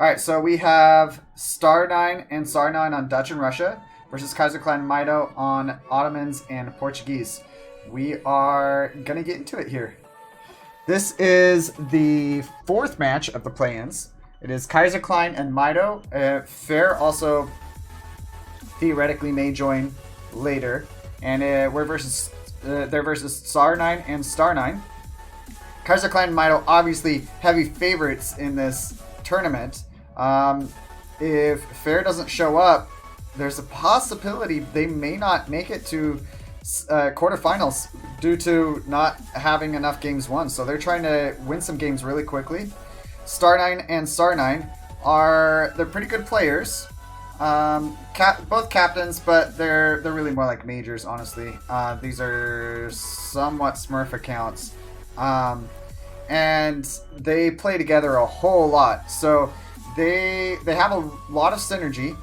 Alright, so we have Star9 and Tsar9 on Dutch and Russia versus KaiserkleinFareMitoe on Ottomans and Portuguese. We are going to get into it here. This is the fourth match of the play-ins. It is KaiserkleinFareMitoe and Mitoe. Fair also theoretically may join later. And they're versus Tsar9 and Star9. KaiserkleinFareMitoe obviously heavy favorites in this tournament. If Fair doesn't show up, there's a possibility they may not make it to quarterfinals due to not having enough games won. So they're trying to win some games really quickly. Star9 and Star9 they're pretty good players. Both captains, but they're really more like majors, honestly. These are somewhat Smurf accounts. And they play together a whole lot. So they have a lot of synergy.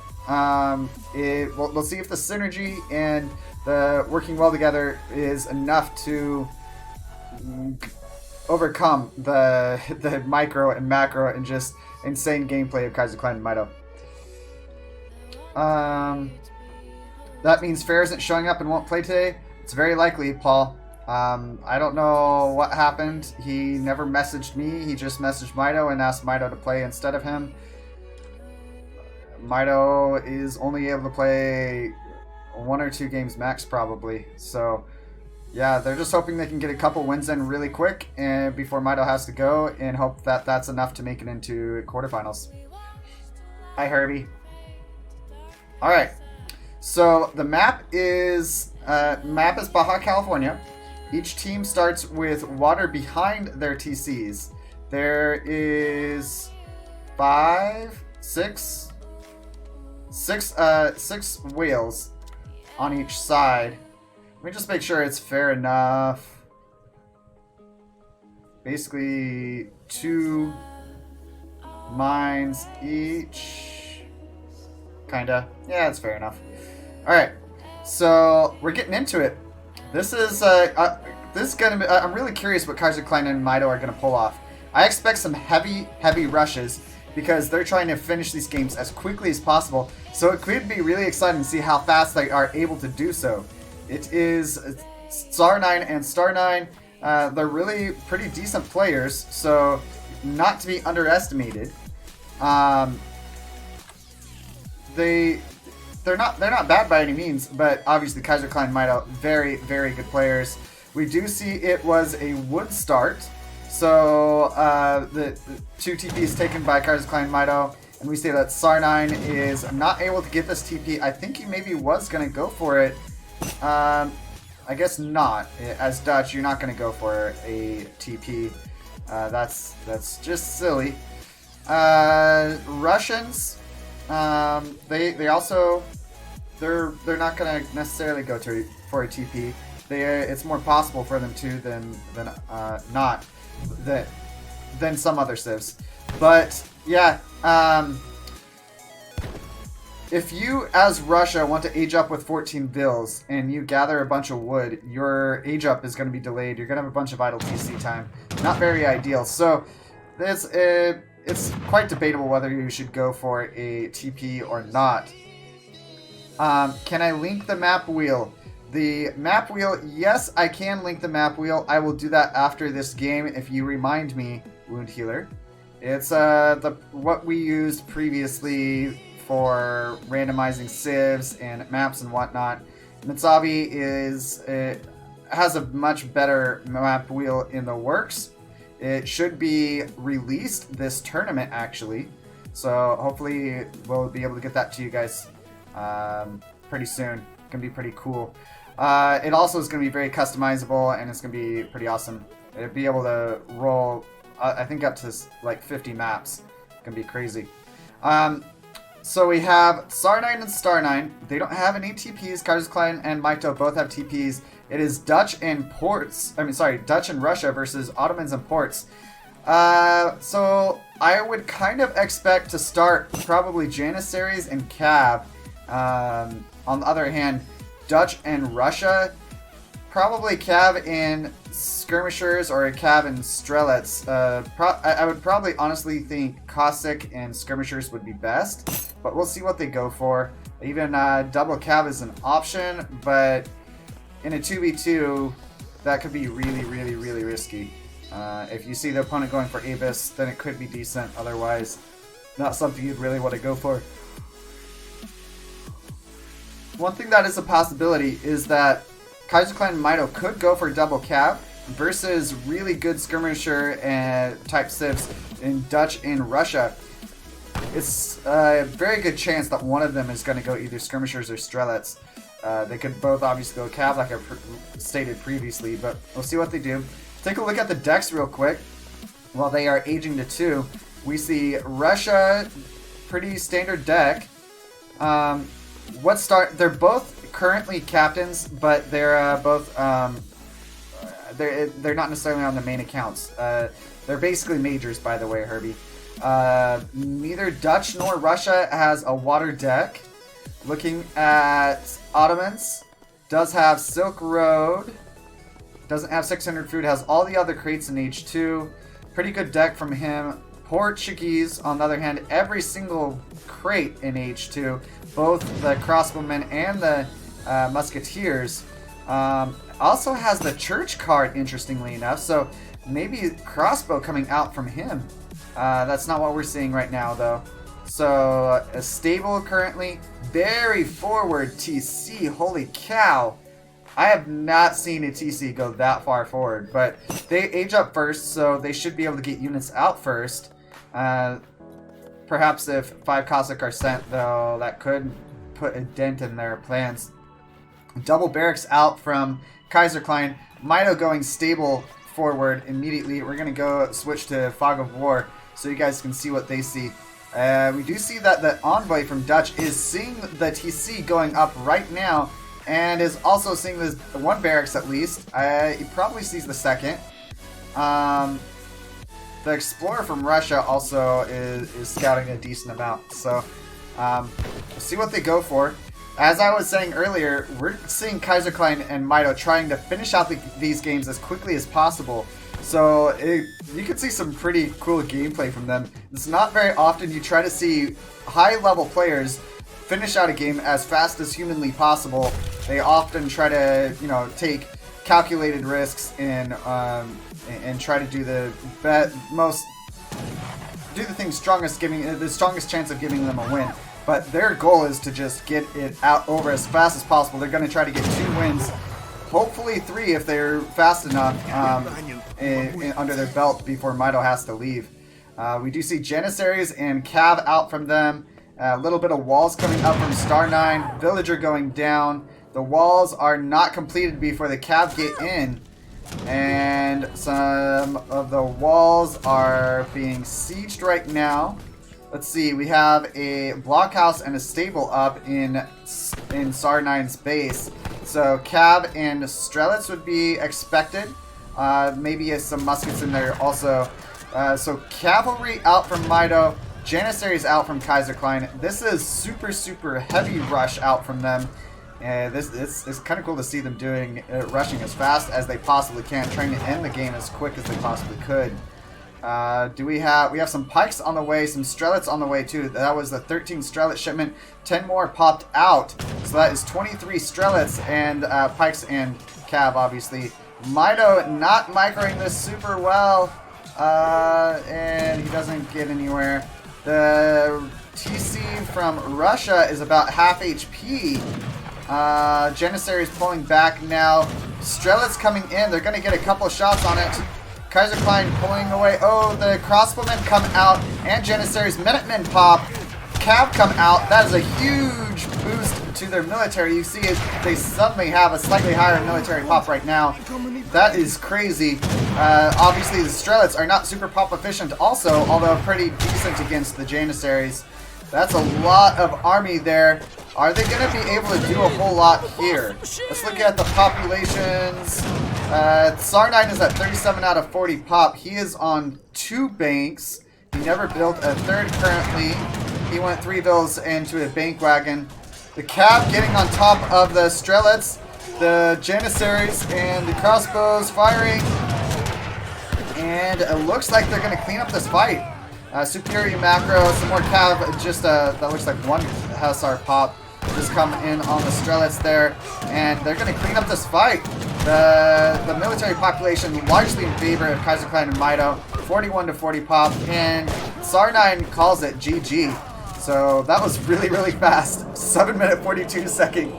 We'll see if the synergy and the working well together is enough to overcome the micro and macro and just insane gameplay of KaiserkleinFareMitoe. That means Fair isn't showing up and won't play today. It's very likely, Paul. I don't know what happened. He never messaged me. He just messaged Mitoe and asked Mitoe to play instead of him. Mitoe is only able to play 1 or 2 games max, probably. So, yeah, they're just hoping they can get a couple wins in really quick and before Mitoe has to go, and hope that that's enough to make it into quarterfinals. Hi, Herbie. All right. So the map is Baja California. Each team starts with water behind their TCs. There is 6 whales on each side. Let me just make sure it's fair enough. Basically 2 mines each. Kinda. Yeah, it's fair enough. Alright, so we're getting into it. This is gonna be. I'm really curious what KaiserkleinFareMitoe and Mitoe are gonna pull off. I expect some heavy rushes because they're trying to finish these games as quickly as possible. So it could be really exciting to see how fast they are able to do so. It is Tsar9 and Star9. They're really pretty decent players, so not to be underestimated. They're not bad by any means, but obviously KaiserkleinFareMitoe, very, very good players. We do see it was a wood start, so the 2 TPs taken by KaiserkleinFareMitoe, and we see that Tsar9 is not able to get this TP. I think he maybe was going to go for it. I guess not. As Dutch, you're not going to go for a TP. That's just silly. Russians, they also they're not going to necessarily go for a TP. It's more possible for them to than some other civs. But yeah, if you as Russia want to age up with 14 bills and you gather a bunch of wood, your age up is going to be delayed. You're going to have a bunch of idle TC time. Not very ideal. So it's quite debatable whether you should go for a TP or not. Can I link the map wheel? The map wheel, yes, I can link the map wheel. I will do that after this game if you remind me, Wound Healer. It's what we used previously for randomizing civs and maps and whatnot. Mitsabi has a much better map wheel in the works. It should be released this tournament, actually. So hopefully we'll be able to get that to you guys pretty soon. It's going to be pretty cool. It also is going to be very customizable, and it's going to be pretty awesome. It'll be able to roll, I think, up to like 50 maps. It's going to be crazy. So we have Tsar9 and Star9. They don't have any TPs. KaiserkleinFareMitoe and Mitoe both have TPs. It is Dutch and Russia versus Ottomans and Ports. So I would kind of expect to start probably Janissaries and Cav. On the other hand, Dutch and Russia, probably Cav and Skirmishers or a Cav and Strelets. I would probably honestly think Cossack and Skirmishers would be best, but we'll see what they go for. Even double Cav is an option, but in a 2v2, that could be really, really, really risky. If you see the opponent going for Abyss, then it could be decent. Otherwise, not something you'd really want to go for. One thing that is a possibility is that KaiserkleinFareMitoe could go for double Cav versus really good skirmisher and type civs in Dutch and Russia. It's a very good chance that one of them is going to go either skirmishers or strelets. They could both obviously go Cav like I stated previously, but we'll see what they do. Take a look at the decks real quick. While they are aging to 2, we see Russia, pretty standard deck. They're both currently captains, but they're both they're not necessarily on the main accounts. They're basically majors, by the way, Herbie. Neither Dutch nor Russia has a water deck. Looking at Ottomans, does have Silk Road, doesn't have 600 food, has all the other crates in H2. Pretty good deck from him. Portuguese, on the other hand, every single crate in H2, both the crossbowmen and the musketeers. Also has the church card, interestingly enough, so maybe crossbow coming out from him. That's not what we're seeing right now, though. So, a stable currently, very forward TC, holy cow. I have not seen a TC go that far forward, but they age up first, so they should be able to get units out first. Perhaps if 5 Cossack are sent, though, that could put a dent in their plans. Double barracks out from KaiserkleinFareMitoe going stable forward immediately. We're going to go switch to Fog of War so you guys can see what they see. We do see that the envoy from Dutch is seeing the TC going up right now and is also seeing this one barracks at least. He probably sees the second. The explorer from Russia also is scouting a decent amount. So we'll see what they go for. As I was saying earlier, we're seeing KaiserkleinFareMitoe trying to finish out these games as quickly as possible. So you can see some pretty cool gameplay from them. It's not very often you try to see high-level players finish out a game as fast as humanly possible. They often try to, take calculated risks and try to do the thing strongest, giving the strongest chance of giving them a win. But their goal is to just get it out over as fast as possible. They're going to try to get 2 wins, hopefully 3 if they're fast enough under their belt before Mitoe has to leave. We do see Janissaries and Cav out from them. A little bit of walls coming up from Star9. Villager going down. The walls are not completed before the Cav get in. And some of the walls are being sieged right now. Let's see, we have a blockhouse and a stable up in Star9's base. So Cav and Strelets would be expected. Maybe some muskets in there also. So cavalry out from Mitoe. Janissaries out from KaiserkleinFareMitoe. This is super, super heavy rush out from them. It's kind of cool to see them doing rushing as fast as they possibly can, trying to end the game as quick as they possibly could. We have some pikes on the way, some strelets on the way too. That was the 13 strelet shipment. 10 more popped out, so that is 23 strelets and pikes and Cav, obviously. Mitoe not microing this super well, and he doesn't get anywhere. The TC from Russia is about half HP. Janissaries pulling back now. Strelets coming in. They're going to get a couple shots on it. KaiserkleinFareMitoe pulling away. Oh, the crossbowmen come out. And Janissaries Minutemen pop. Cav come out. That is a huge boost to their military. You see it, they suddenly have a slightly higher military pop right now. That is crazy. Obviously, the Strelets are not super pop efficient also, although pretty decent against the Janissaries. That's a lot of army there. Are they going to be able to do a whole lot here? Let's look at the populations. Tsar9 is at 37 out of 40 pop. He is on 2 banks. He never built a 3rd currently. He went 3 bills into a bank wagon. The Cav getting on top of the Strelets. the Janissaries and the crossbows firing. And it looks like they're going to clean up this fight. Superior macro, some more cav, just that looks like one Hussar pop just come in on the Strelets there. And they're going to clean up this fight. The military population largely in favor of KaiserkleinFareMitoe, 41-40 pop, and Tsar9 calls it GG. So that was really, really fast. 7-minute 42-second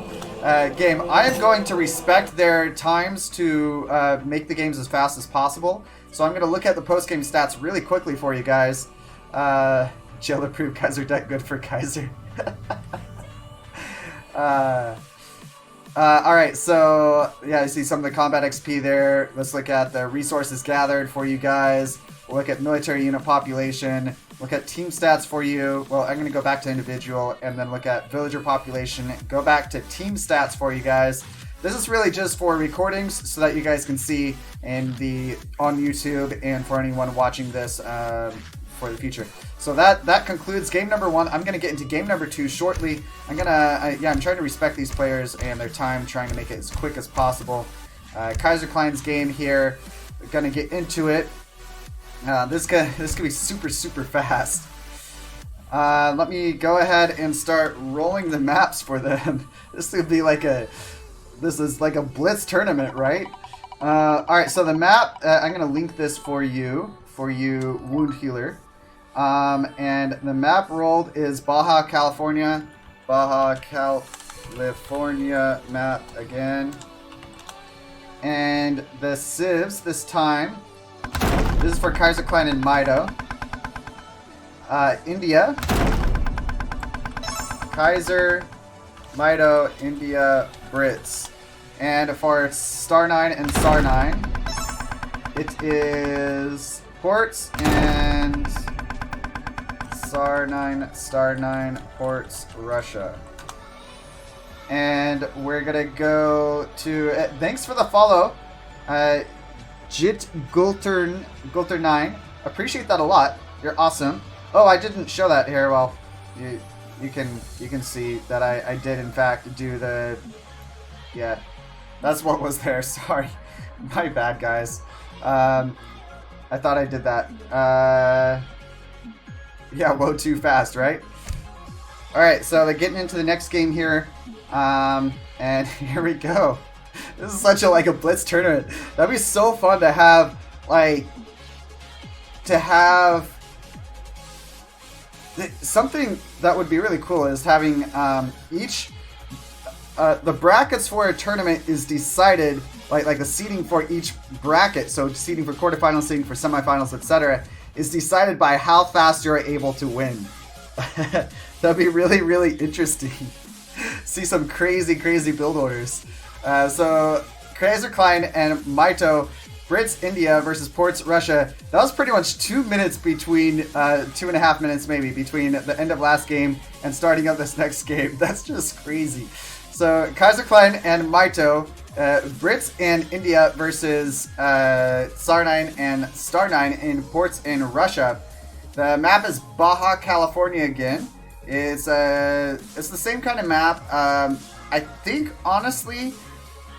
game. I am going to respect their times to make the games as fast as possible. So I'm going to look at the post-game stats really quickly for you guys. Jail approved Kaiser deck, good for Kaiser. Alright, so yeah, you see some of the combat XP there. Let's look at the resources gathered for you guys. We'll look at military unit population. Look at team stats for you. Well, I'm going to go back to individual and then look at villager population. Go back to team stats for you guys. This is really just for recordings so that you guys can see on YouTube and for anyone watching this for the future. So that concludes game number 1. I'm going to get into game number 2 shortly. I'm trying to respect these players and their time, trying to make it as quick as possible. Kaiserklein's game here. We're going to get into it. This could be super, super fast. Let me go ahead and start rolling the maps for them. This is like a blitz tournament, right? Alright, so the map, I'm going to link this for you wound healer. And the map rolled is Baja California map again. And the civs this time, this is for KaiserkleinFareMitoe. India. KaiserkleinFareMitoe, India, Brits. And for Star9 and Tsar9, it is ports and Star9 ports, Russia. And we're gonna go to thanks for the follow, JitGulter9. Appreciate that a lot. You're awesome. Oh, I didn't show that here. Well, you can see that I did in fact do the, yeah, that's what was there. Sorry, my bad, guys. I thought I did that. Yeah, whoa, too fast, right? All right, so they're getting into the next game here, and here we go. This is such a blitz tournament. That'd be so fun to have, something that would be really cool is having the brackets for a tournament is decided, like the seeding for each bracket, so seeding for quarterfinals, seeding for semifinals, etc., is decided by how fast you're able to win. That'd be really, really interesting. See some crazy, crazy build orders. So KaiserkleinFareMitoe, Brits, India versus Ports, Russia. That was pretty much 2 minutes between, 2.5 minutes maybe, between the end of last game and starting up this next game. That's just crazy. So KaiserkleinFareMitoe, Brits and India versus Tsar9 and Star9 in ports in Russia. The map is Baja California again. It's the same kind of map. I think honestly,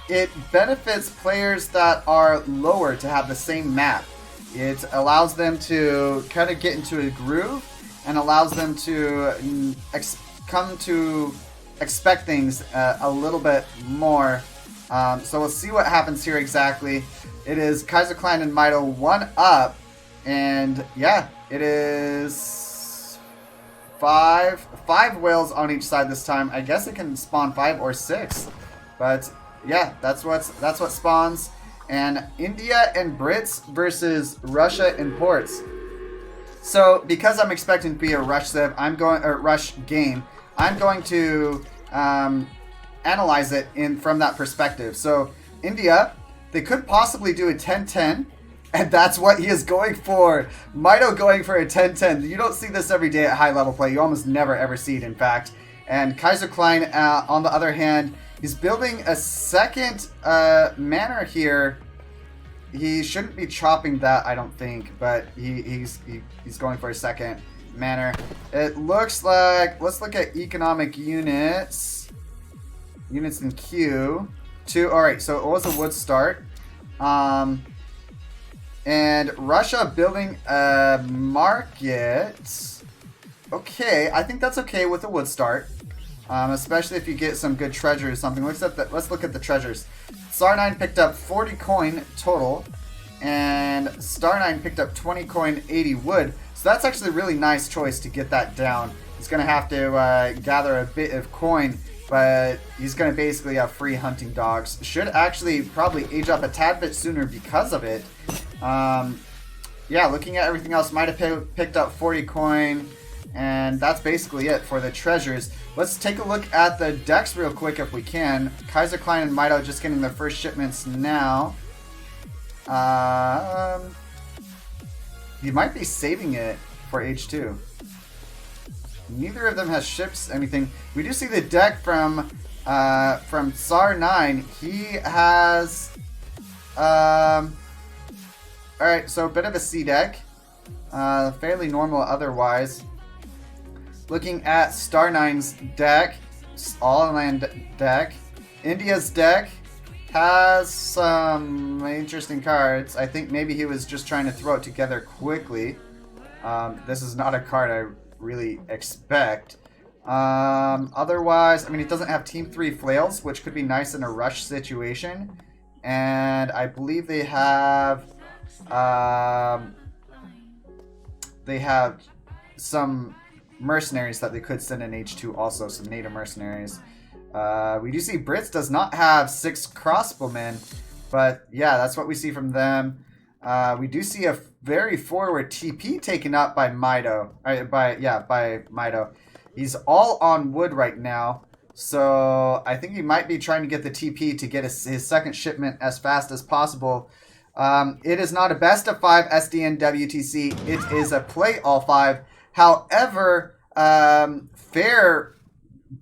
it benefits players that are lower to have the same map. It allows them to kind of get into a groove and allows them to come to expect things a little bit more. So we'll see what happens here exactly. It is KaiserkleinFareMitoe 1 up, and yeah, it is five whales on each side this time. I guess it can spawn 5 or 6, but yeah, that's what spawns. And India and Brits versus Russia and ports. So because I'm expecting to be a rush game, I'm going to analyze it from that perspective. So India, they could possibly do a 10-10, and that's what he is going for. Mitoe going for a 10-10. You don't see this every day at high level play. You almost never ever see it, in fact. And KaiserkleinFareMitoe, on the other hand, he's building a second manor here. He shouldn't be chopping that, I don't think, but he's going for a second manor. It looks like, let's look at economic units. Units in queue. 2. Alright, so it was a wood start. And Russia building a market. Okay, I think that's okay with a wood start. Especially if you get some good treasure or something. Let's look at the treasures. Star9 picked up 40 coin total. And Star9 picked up 20 coin, 80 wood. So that's actually a really nice choice to get that down. He's going to have to gather a bit of coin. But he's going to basically have free hunting dogs. Should actually probably age up a tad bit sooner because of it. Yeah, looking at everything else, might have picked up 40 coin. And that's basically it for the treasures. Let's take a look at the decks real quick if we can. KaiserkleinFareMitoe and Mito just getting their first shipments now. He might be saving it for H2. Neither of them has ships, anything. We do see the deck from Tsar9. He has... Alright, so a bit of a C deck. Fairly normal otherwise. Looking at Star9's deck, all-land deck. India's deck has some interesting cards. I think maybe he was just trying to throw it together quickly. This is not a card I really expect. Otherwise, I mean, it doesn't have Team 3 flails, which could be nice in a rush situation. And I believe they have some mercenaries that they could send in H2 also, some native mercenaries. We do see Brits does not have 6 crossbowmen, but yeah, that's what we see from them. We do see a very forward TP taken up by Mito. By Mito. He's all on wood right now, so I think he might be trying to get the TP to get his second shipment as fast as possible. It is not a best of 5 SDN WTC. It is a play all 5. However, Fair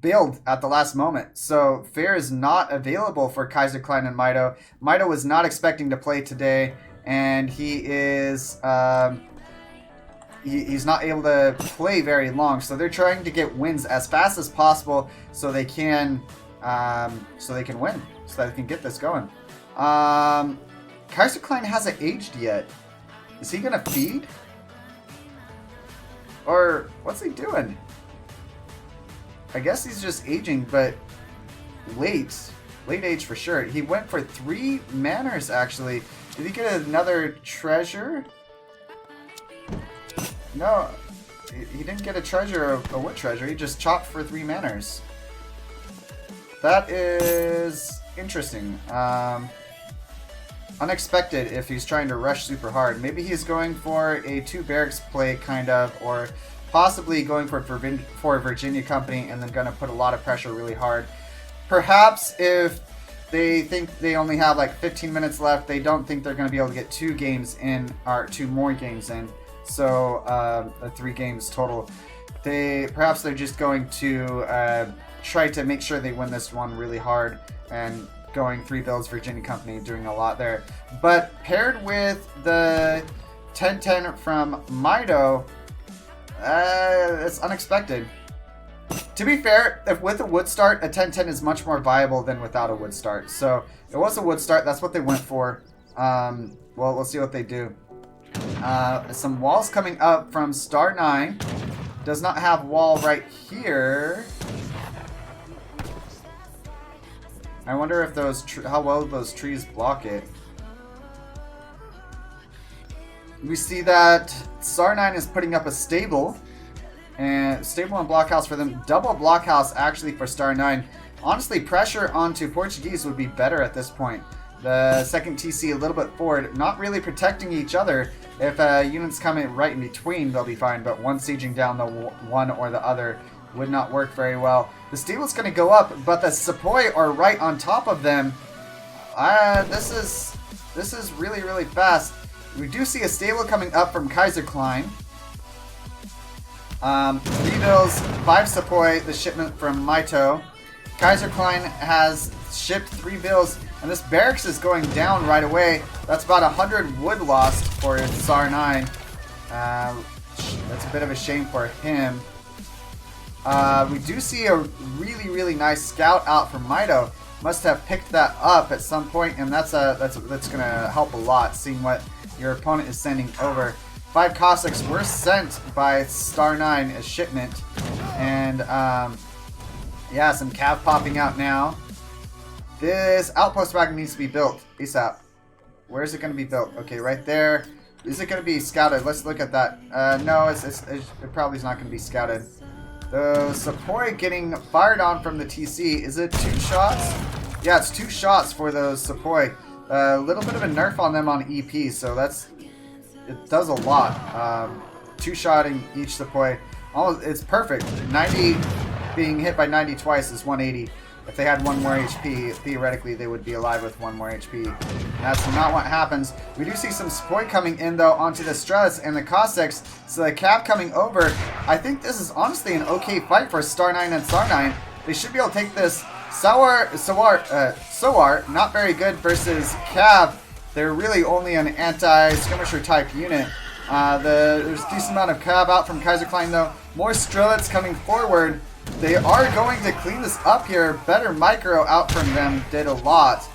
bailed at the last moment, so Fair is not available for KaiserkleinFareMitoe and Mito. Mito was not expecting to play today, and he is he's not able to play very long. So they're trying to get wins as fast as possible, so they can win, so that they can get this going. KaiserkleinFareMitoe hasn't aged yet. Is he gonna feed? Or what's he doing? I guess he's just aging, but late age for sure. He went for 3 manors actually. Did he get another treasure? No, he didn't get a treasure, a wood treasure. He just chopped for 3 manors. That is interesting. Unexpected if he's trying to rush super hard. Maybe he's going for a 2 barracks play, kind of, or possibly going for Virginia Company and then going to put a lot of pressure really hard. Perhaps if they think they only have like 15 minutes left, they don't think they're going to be able to get 2 games in, or 2 more games in. So 3 games total. Perhaps they're just going to try to make sure they win this one really hard and going 3 builds Virginia Company, doing a lot there. But paired with the 10-10 from Mito, it's unexpected. To be fair, if with a wood start, a 10-10 is much more viable than without a wood start. So it was a wood start. That's what they went for. Well, we'll see what they do. Some walls coming up from Star9. Does not have wall right here. I wonder if those how well those trees block it. We see that Star9 is putting up a stable and blockhouse for them. Double blockhouse actually for Star9. Honestly, pressure onto Portuguese would be better at this point. The second TC a little bit forward, not really protecting each other. If units come in right in between, they'll be fine, but one sieging down the one or the other would not work very well. The stable's going to go up, but the Sepoy are right on top of them. This is really, really fast. We do see a stable coming up from KaiserkleinFareMitoe. 3 bills, 5 Sepoy, the shipment from Mito. KaiserkleinFareMitoe has shipped 3 bills, and this barracks is going down right away. That's about 100 wood lost for Tsar9. That's a bit of a shame for him. We do see a really, really nice scout out from Mito. must have picked that up at some point, and that's gonna help a lot, seeing what your opponent is sending over. 5 Cossacks were sent by Star9 as shipment, and yeah, some cav popping out now. This outpost wagon needs to be built ASAP. Where is it going to be built? Okay, right there. Is it going to be scouted? Let's look at that. No, it probably is not going to be scouted. The Sepoy getting fired on from the TC. Is it 2 shots? Yeah, it's 2 shots for those Sepoy. A little bit of a nerf on them on EP, so it does a lot. 2-shotting each Sepoy. It's perfect. 90 being hit by 90 twice is 180. If they had 1 more HP, theoretically they would be alive with 1 more HP. That's not what happens. We do see some Sepoy coming in though onto the Strelets and the Cossacks. So the cav coming over. I think this is honestly an okay fight for Star9 and Tsar9. They should be able to take this. Sowar, not very good versus cav. They're really only an anti-skirmisher type unit. There's a decent amount of cav out from KaiserkleinFareMitoe though. More Strelets coming forward. They are going to clean this up here. Better micro out from them did a lot.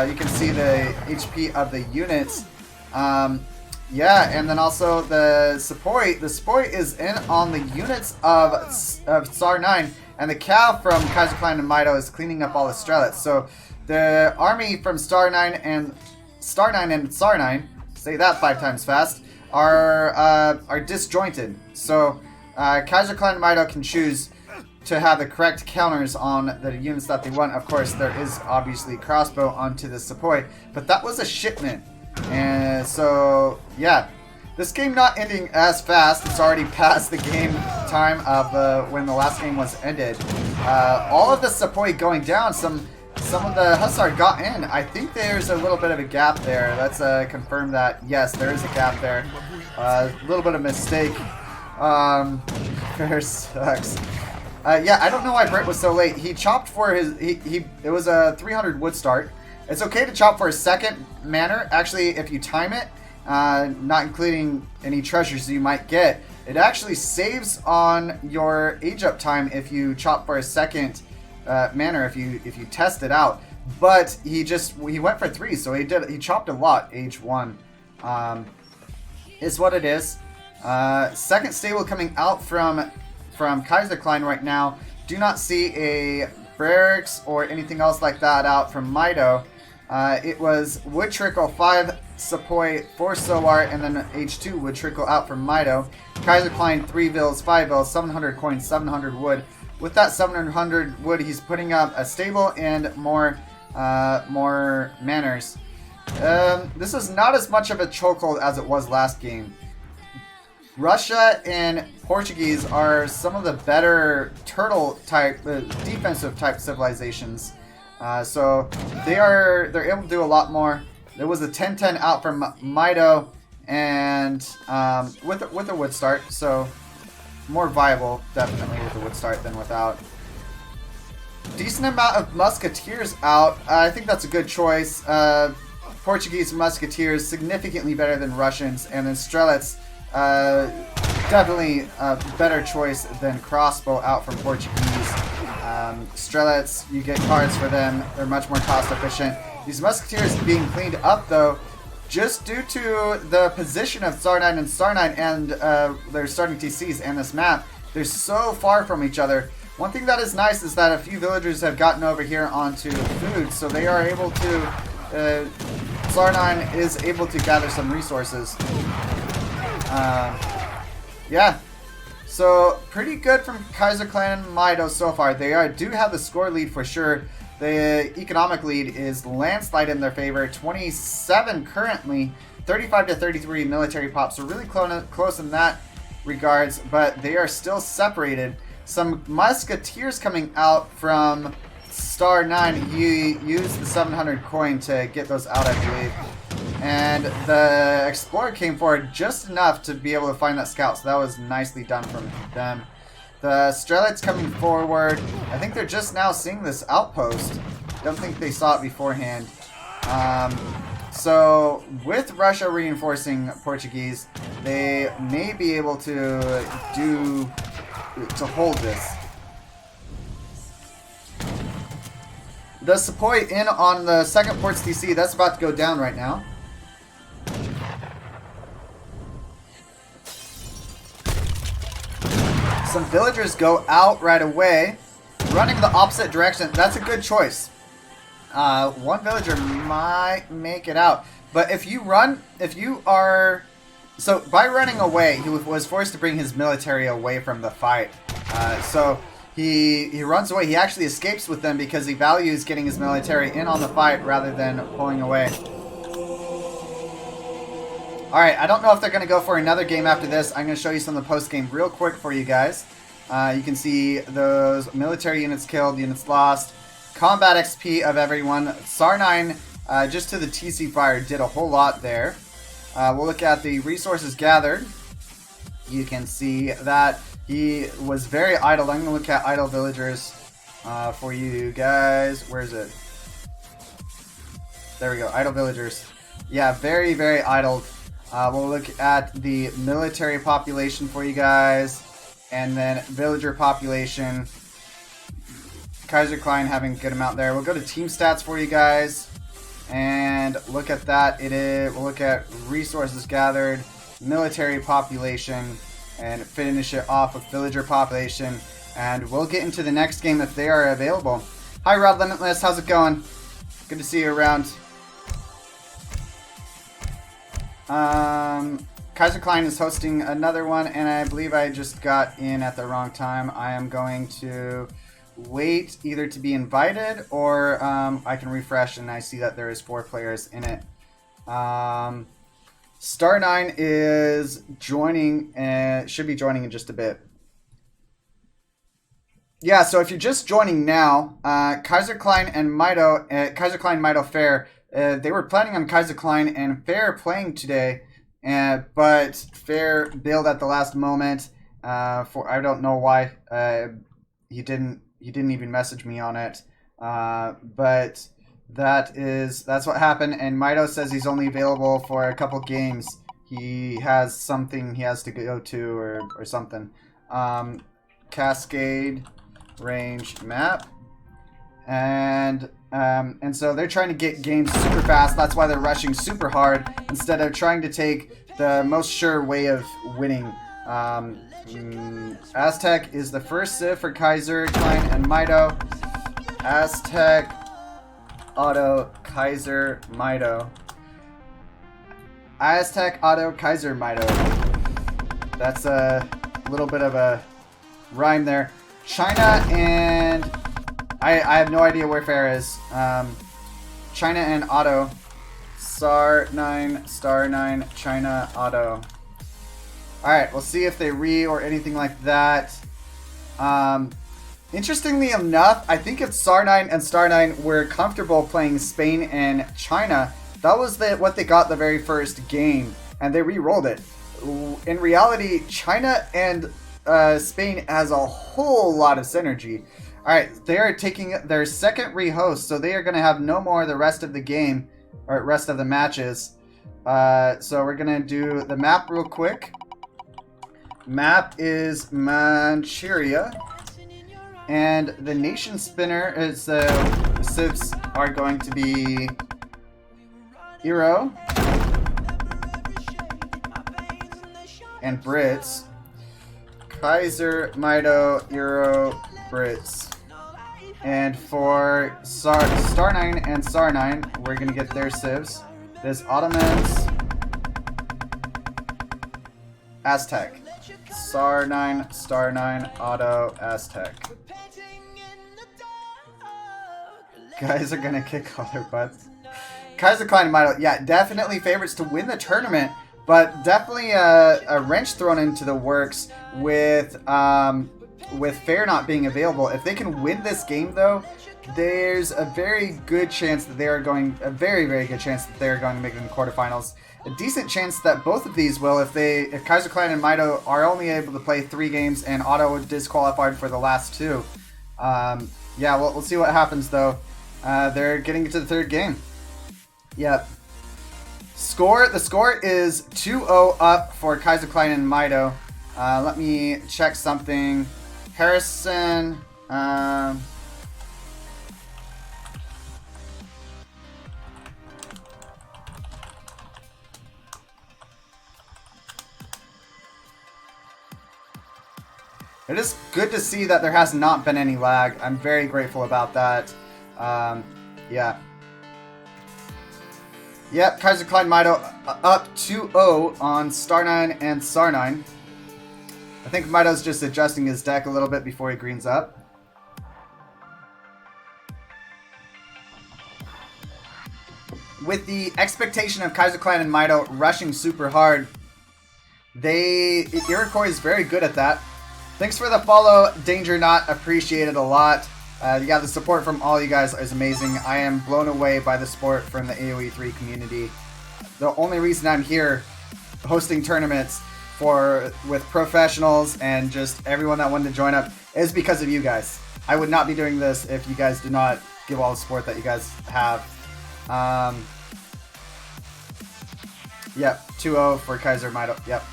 You can see the HP of the units. Yeah, and then also the Sepoy. The Sepoy is in on the units of Star9, and the cav from KaiserkleinFareMitoe is cleaning up all the Strelets. So the army from Star9 and Tsar9, say that 5 times fast, are disjointed. So KaiserkleinFareMitoe can choose to have the correct counters on the units that they want. Of course, there is obviously crossbow onto the Sepoy, but that was a shipment. And so, yeah, this game not ending as fast. It's already past the game time of when the last game was ended. All of the Sepoy going down. Some of the Hussar got in. I think there's a little bit of a gap there. Let's confirm that. Yes, there is a gap there. A little bit of mistake. Fair sucks. Yeah, I don't know why Britt was so late. He chopped for his... It was a 300 wood start. It's okay to chop for a second manor. Actually, if you time it, not including any treasures you might get, it actually saves on your age up time if you chop for a second manor, if you test it out. But he went for 3, so he chopped a lot, age 1. Is what it is. Second stable coming out from KaiserkleinFareMitoe right now. Do not see a barracks or anything else like that out from Mito. It was wood trickle 5 Sepoy 4 Sowar, and then H2 wood trickle out from Mito. KaiserkleinFareMitoe 3 vills 5 vills 700 coins 700 wood. With that 700 wood, he's putting up a stable and more manors. This is not as much of a chokehold as it was last game. Russia and Portuguese are some of the better turtle type, defensive type civilizations. So they're able to do a lot more. There was a 10-10 out from Mito, and with a wood start, so more viable definitely with a wood start than without. Decent amount of musketeers out. I think that's a good choice. Portuguese musketeers significantly better than Russians, and then Strelets. Definitely a better choice than crossbow out from Portuguese. Strelets, you get cards for them. They're much more cost efficient. These musketeers being cleaned up though, just due to the position of Star9 and Star9 and their starting TCs and this map. They're so far from each other. One thing that is nice is that a few villagers have gotten over here onto food, so they are able to... Star9 is able to gather some resources. Yeah, so pretty good from KaiserkleinFareMitoe so far. They do have the score lead for sure. The economic lead is landslide in their favor. 27 currently, 35 to 33 military pops. So really close in that regards, but they are still separated. Some musketeers coming out from Star9. He used the 700 coin to get those out, I believe. And the Explorer came forward just enough to be able to find that scout, so that was nicely done from them. The Strelets coming forward. I think they're just now seeing this outpost. Don't think they saw it beforehand. So with Russia reinforcing Portuguese, they may be able to hold this. The Sepoy in on the second ports DC. That's about to go down right now. Some villagers go out right away, running the opposite direction. That's a good choice. One villager might make it out. But if you are... So, by running away, he was forced to bring his military away from the fight. So, he runs away. He actually escapes with them because he values getting his military in on the fight rather than pulling away. Alright, I don't know if they're going to go for another game after this. I'm going to show you some of the post-game real quick for you guys. You can see those military units killed, units lost, combat XP of everyone. Tsar9, just to the TC fire, did a whole lot there. We'll look at the resources gathered. You can see that he was very idle. I'm going to look at idle villagers for you guys. Where is it? There we go, idle villagers. Yeah, very, very idle. We'll look at the military population for you guys, and then villager population. KaiserkleinFareMitoe having a good amount there. We'll go to team stats for you guys, and look at that. We'll look at resources gathered, military population, and finish it off with villager population. And we'll get into the next game if they are available. Hi, Rod Limitless. How's it going? Good to see you around. KaiserkleinFareMitoe is hosting another one, and I believe I just got in at the wrong time. I am going to wait either to be invited, or I can refresh and I see that there is 4 players in it. Star9 is joining, should be joining in just a bit. Yeah, so if you're just joining now, KaiserkleinFareMitoe, KaiserkleinFareMitoe Fair, they were planning on KaiserkleinFareMitoe and Fair playing today, but Fair bailed at the last moment. For I don't know why. He didn't even message me on it. But that's what happened. And Mitoe says he's only available for a couple games. He has something he has to go to or something. Cascade range map. And so they're trying to get games super fast. That's why they're rushing super hard instead of trying to take the most sure way of winning. Aztec is the first civ for KaiserkleinFareMitoe. Aztec, Auto, KaiserMitoe. Aztec, Auto, KaiserMitoe. That's a little bit of a rhyme there. China and... I have no idea where Fair is. China and Auto. Star9, China, Auto. Alright, we'll see if they or anything like that. Interestingly enough, I think if Star9 and Star9 were comfortable playing Spain and China, that was what they got the very first game, and they re-rolled it. In reality, China and Spain has a whole lot of synergy. Alright, they are taking their second rehost, so they are going to have no more the rest of the game, or rest of the matches. So we're going to do the map real quick. Map is Manchuria. And the nation spinner is, the civs are going to be Euro and Brits. KaiserMitoe, Euro, Brits. And for Star9 and Tsar9, we're going to get their civs. There's Ottomans, Aztec. Star9, Auto, Aztec. Guys are going to kick all their butts. KaiserkleinFareMitoe, yeah, definitely favorites to win the tournament, but definitely a wrench thrown into the works with Fair not being available. If they can win this game, though, there's a very good chance that they are going, a very, very good chance that they are going to make it in the quarterfinals. A decent chance that both of these will, if KaiserkleinFareMitoe are only able to play 3 games and Auto disqualified for the last 2. Yeah, we'll see what happens, though. They're getting to the 3rd game. Yep. The score is 2-0 up for KaiserkleinFareMitoe. Let me check something. Harrison, It is good to see that there has not been any lag. I'm very grateful about that. Yeah. Yep, KaiserkleinFareMitoe up 2-0 on Star9 and Tsar9. I think Mito's just adjusting his deck a little bit before he greens up. With the expectation of KaiserkleinFareMitoe and Mitoe rushing super hard, Iroquois is very good at that. Thanks for the follow, Danger Not, appreciate it a lot. Yeah, the support from all you guys is amazing. I am blown away by the support from the AoE 3 community. The only reason I'm here hosting tournaments with professionals and just everyone that wanted to join up is because of you guys. I would not be doing this if you guys did not give all the support that you guys have. Yep, 2-0 for KaiserkleinFareMitoe. Yep.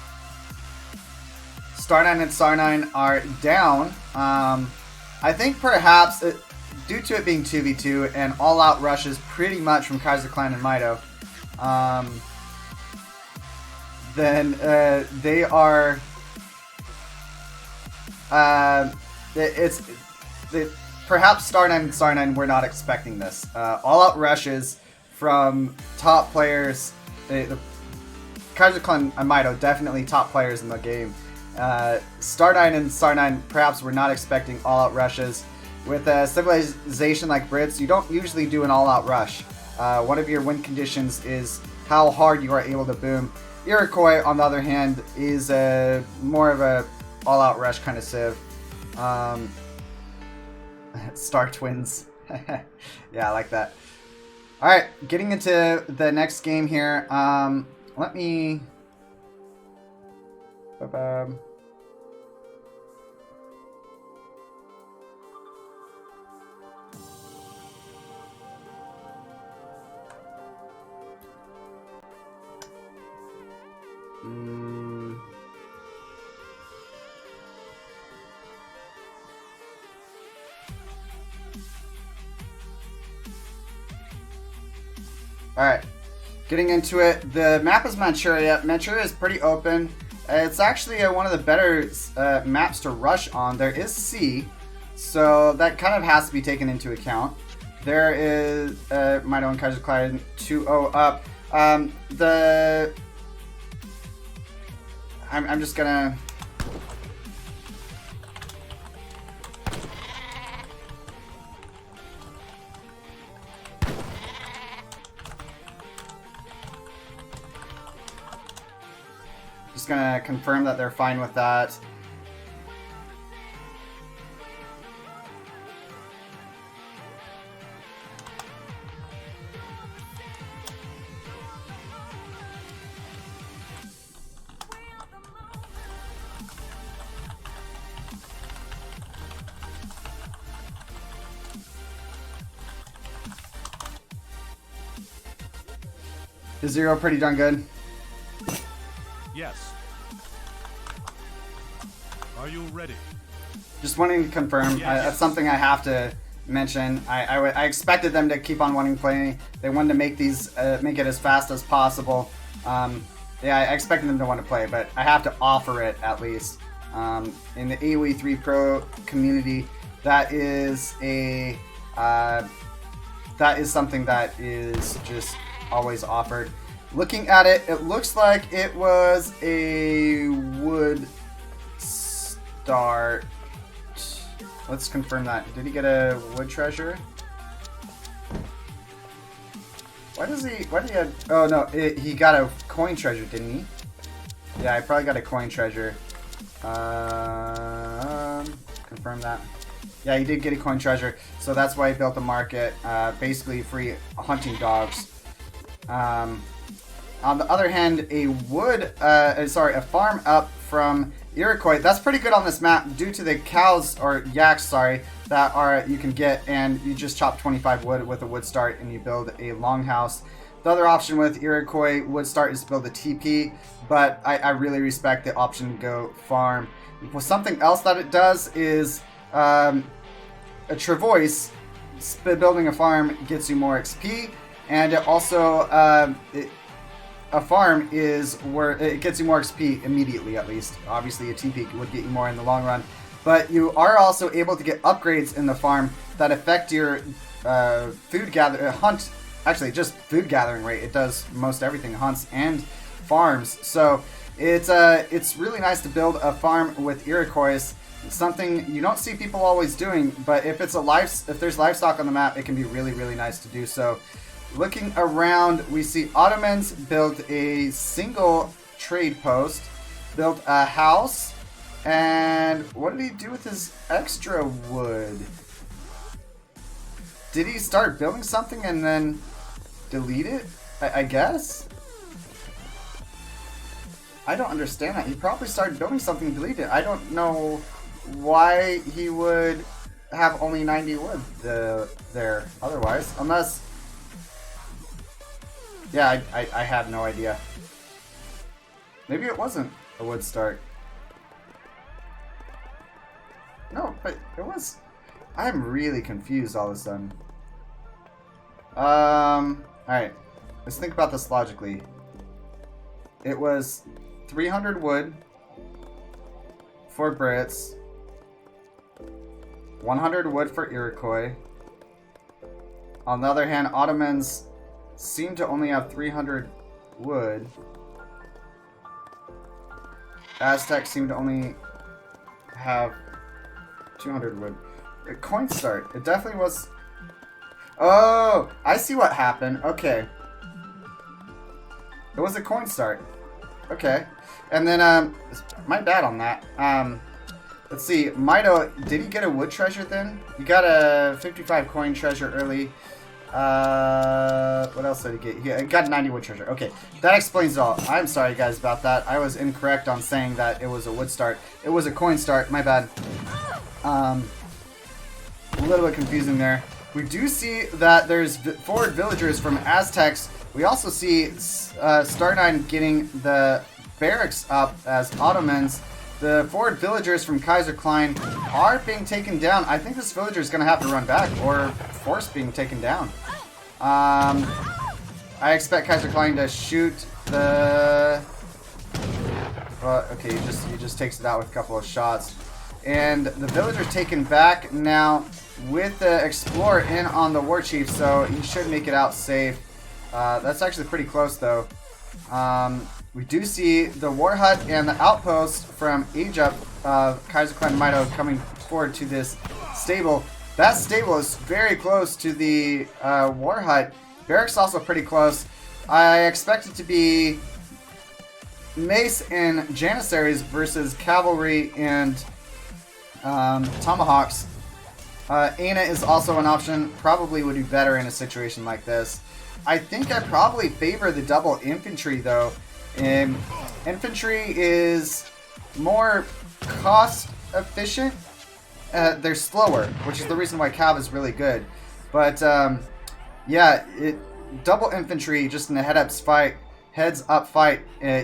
Star9 and Tsar9 are down. I think perhaps, due to it being 2v2 and all-out rushes pretty much from KaiserkleinFareMitoe, then they are... perhaps Star9 and Tsar9 were not expecting this. All-out rushes from top players. KaiserkleinFareMitoe definitely top players in the game. Star9 and Tsar9 perhaps were not expecting all-out rushes. With a civilization like Brits, you don't usually do an all-out rush. One of your win conditions is how hard you are able to boom. Iroquois, on the other hand, is more of a all-out rush kind of civ. Star Twins. Yeah, I like that. Alright, getting into the next game here. Let me... Alright, getting into it. The map is Manchuria. Manchuria is pretty open. It's actually one of the better maps to rush on. There is sea, so that kind of has to be taken into account. There is Mitoe and KaiserkleinFareMitoe 2-0 up. I'm just gonna... Just gonna confirm that they're fine with that. Is 0 pretty darn good? Yes. Are you ready? Just wanting to confirm. Yes. That's something I have to mention. I expected them to keep on wanting to play. They wanted to make these make it as fast as possible. Yeah, I expected them to want to play, but I have to offer it at least. In the AoE 3 Pro community, that is a that is something that is just always offered. Looking at it, it looks like it was a wood start. Let's confirm that. Did he get a wood treasure? Why did he have... Oh no, he got a coin treasure, didn't he? Yeah, I probably got a coin treasure. Confirm that. Yeah, he did get a coin treasure, so that's why he built the market. Basically free hunting dogs. On the other hand, a farm up from Iroquois. That's pretty good on this map due to the cows, or yaks, sorry, that you can get, and you just chop 25 wood with a wood start and you build a longhouse. The other option with Iroquois wood start is to build a TP, but I really respect the option to go farm. Well, something else that it does is a Travois, building a farm gets you more XP, and it also a farm is where it gets you more XP immediately, at least. Obviously, a TP would get you more in the long run. but you are also able to get upgrades in the farm that affect your food hunt. Actually, just food gathering rate. It does most everything, hunts and farms. So it's really nice to build a farm with Iroquois. It's something you don't see people always doing, but if there's livestock on the map, it can be really, really nice to do so. Looking around, we see Ottomans build a single trade post, built a house, and what did he do with his extra wood? Did he start building something and then delete it? I guess? I don't understand that. He probably started building something and deleted it. I don't know why he would have only 90 wood there otherwise. Unless... Yeah, I have no idea. Maybe it wasn't a wood start. No, but it was... I'm really confused all of a sudden. Alright. Let's think about this logically. It was 300 wood for Brits, 100 wood for Iroquois. On the other hand, Ottomans seem to only have 300 wood. Aztecs seem to only have 200 wood. A coin start. It definitely was... Oh! I see what happened. Okay. It was a coin start. Okay. And then, my bad on that. Let's see. Mitoe, did he get a wood treasure then? He got a 55 coin treasure early. What else did he get? He got a 90 wood treasure. Okay. That explains it all. I'm sorry, guys, about that. I was incorrect on saying that it was a wood start. It was a coin start. My bad. A little bit confusing there. We do see that there's forward villagers from Aztecs. We also see Star9 getting the barracks up as Ottomans. The forward villagers from KaiserkleinFareMitoe are being taken down. I think this villager is going to have to run back or force being taken down. I expect KaiserkleinFareMitoe to shoot the... Well, okay, he just takes it out with a couple of shots. And the villager's taken back now with the explorer in on the war chief, so he should make it out safe. That's actually pretty close, though. We do see the war hut and the outpost from Egypt of KaiserkleinFareMitoe coming forward to this stable. That stable is very close to the war hut. Barracks also pretty close. I expect it to be mace and janissaries versus cavalry and tomahawks. Aina is also an option. Probably would do better in a situation like this. I think I probably favor the double infantry, though. Infantry is more cost efficient. They're slower, which is the reason why Cav is really good. But yeah, double infantry just in a heads up fight,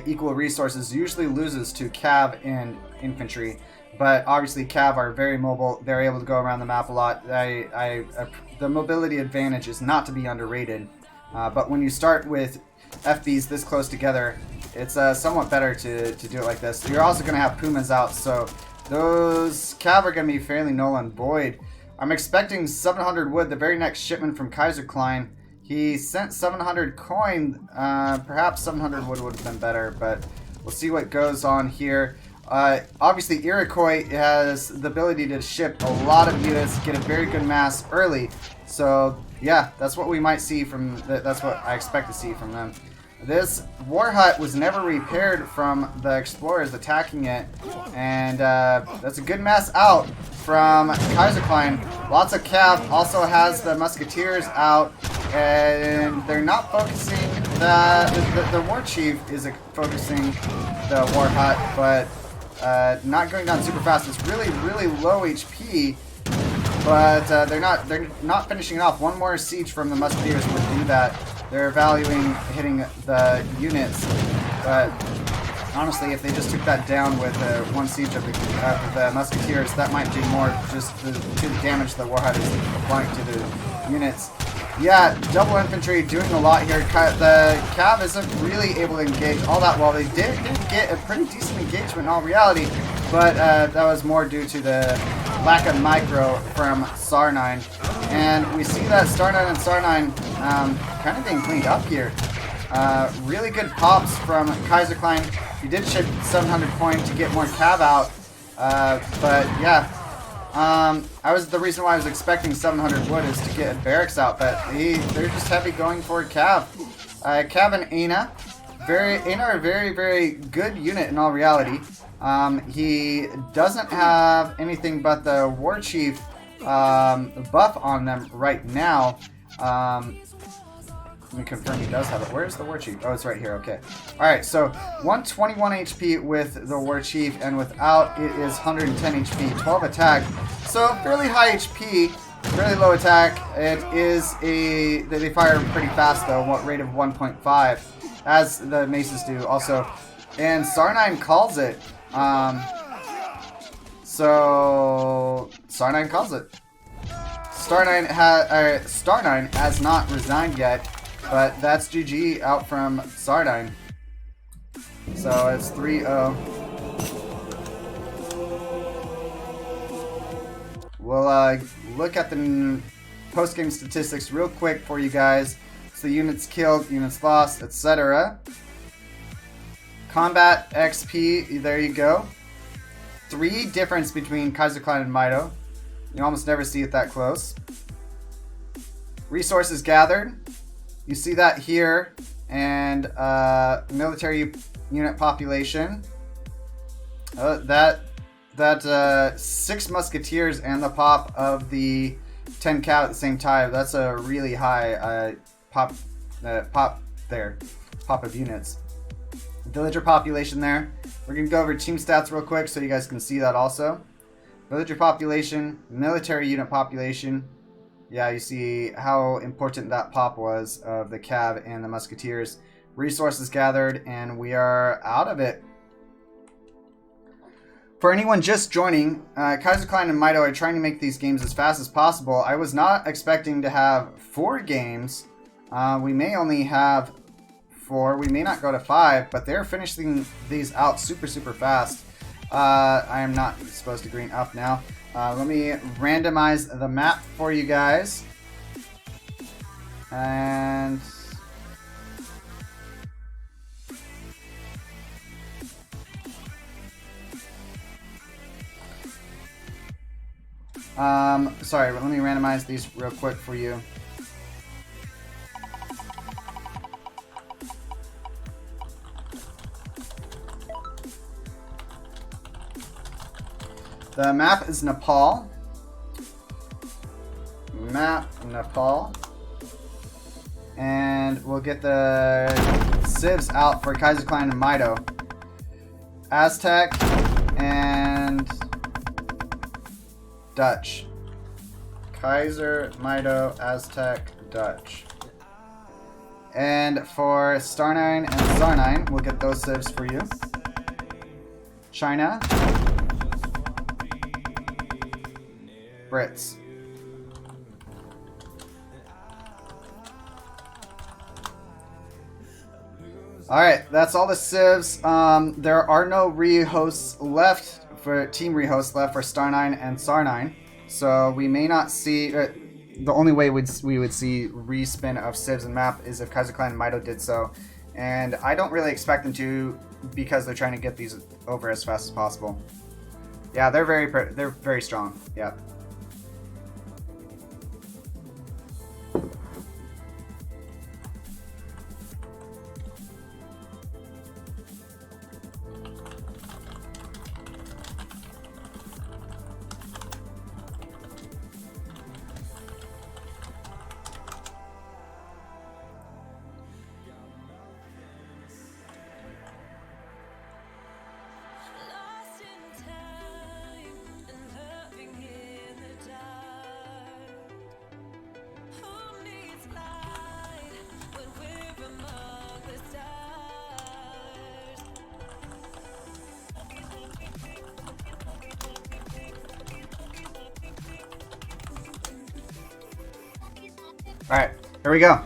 equal resources usually loses to Cav and infantry. But obviously Cav are very mobile. They're able to go around the map a lot. The mobility advantage is not to be underrated. But when you start with FBs this close together, it's somewhat better to do it like this. You're also going to have Pumas out, so those Cav are going to be fairly null and void. I'm expecting 700 wood, the very next shipment from KaiserkleinFareMitoe. He sent 700 coin. Perhaps 700 wood would have been better, but we'll see what goes on here. Obviously, Iroquois has the ability to ship a lot of units, get a very good mass early. So, yeah, that's what we might see from... That's what I expect to see from them. This war hut was never repaired from the explorers attacking it. And that's a good mass out from KaiserkleinFareMitoe. Lots of Cav, also has the musketeers out. And they're not focusing... The war chief is focusing the war hut, but... not going down super fast. It's really, really low HP, but they're not finishing it off. One more siege from the musketeers would do that. They're valuing hitting the units, but honestly, if they just took that down with one siege of the musketeers, that might do more just to the damage the war hut is applying to the units. Yeah, double infantry doing a lot here. The Cav isn't really able to engage all that well. They did get a pretty decent engagement in all reality, but that was more due to the lack of micro from Star9. And we see that Star9 and Tsar9 kind of being cleaned up here. Really good pops from KaiserkleinFareMitoe. He did ship 700 coin to get more Cav out, but yeah. The reason why I was expecting 700 wood is to get barracks out, but they're just heavy going for Cav. Cav and Aina. Aina are a very, very good unit in all reality. He doesn't have anything but the War Chief buff on them right now. Let me confirm he does have it. Where's the War Chief? Oh, it's right here. Okay. Alright, so 121 HP with the War Chief, and without it is 110 HP, 12 attack. So, fairly high HP, fairly low attack. It is they fire pretty fast though, what rate of 1.5, as the maces do also. And Star9 calls it. So, Star9 calls it. Star9 has not resigned yet. But that's GG out from Star9. So it's 3-0. We'll look at the post-game statistics real quick for you guys. So units killed, units lost, etc. Combat XP, there you go. 3 difference between KaiserkleinFareMitoe and Mitoe. You almost never see it that close. Resources gathered. You see that here, and military unit population. That 6 musketeers and the pop of the 10 cav at the same time. That's a really high pop of units. Villager population there. We're gonna go over team stats real quick so you guys can see that also. Villager population, military unit population. Yeah, you see how important that pop was of the Cav and the Musketeers. Resources gathered, and we are out of it. For anyone just joining, KaiserkleinFareMitoe and Mitoe are trying to make these games as fast as possible. I was not expecting to have 4 games. We may only have 4. We may not go to 5, but they're finishing these out super, super fast. I am not supposed to green up now. Let me randomize the map for you guys. And sorry, let me randomize these real quick for you. The map is Nepal. Nepal. And we'll get the civs out for KaiserkleinFareMitoe and Mitoe. Aztec and Dutch. Mitoe, Aztec, Dutch. And for Star9 and Tsar9, we'll get those civs for you. China. Brits. Alright, that's all the civs. There are no rehosts left for team rehosts left for Star9 and Tsar9. So we may not see the only way we would see respin of civs and map is if KaiserkleinFareMitoe and Mitoe did so. And I don't really expect them to, because they're trying to get these over as fast as possible. Yeah, they're very strong. Yeah. Alright, Here we go.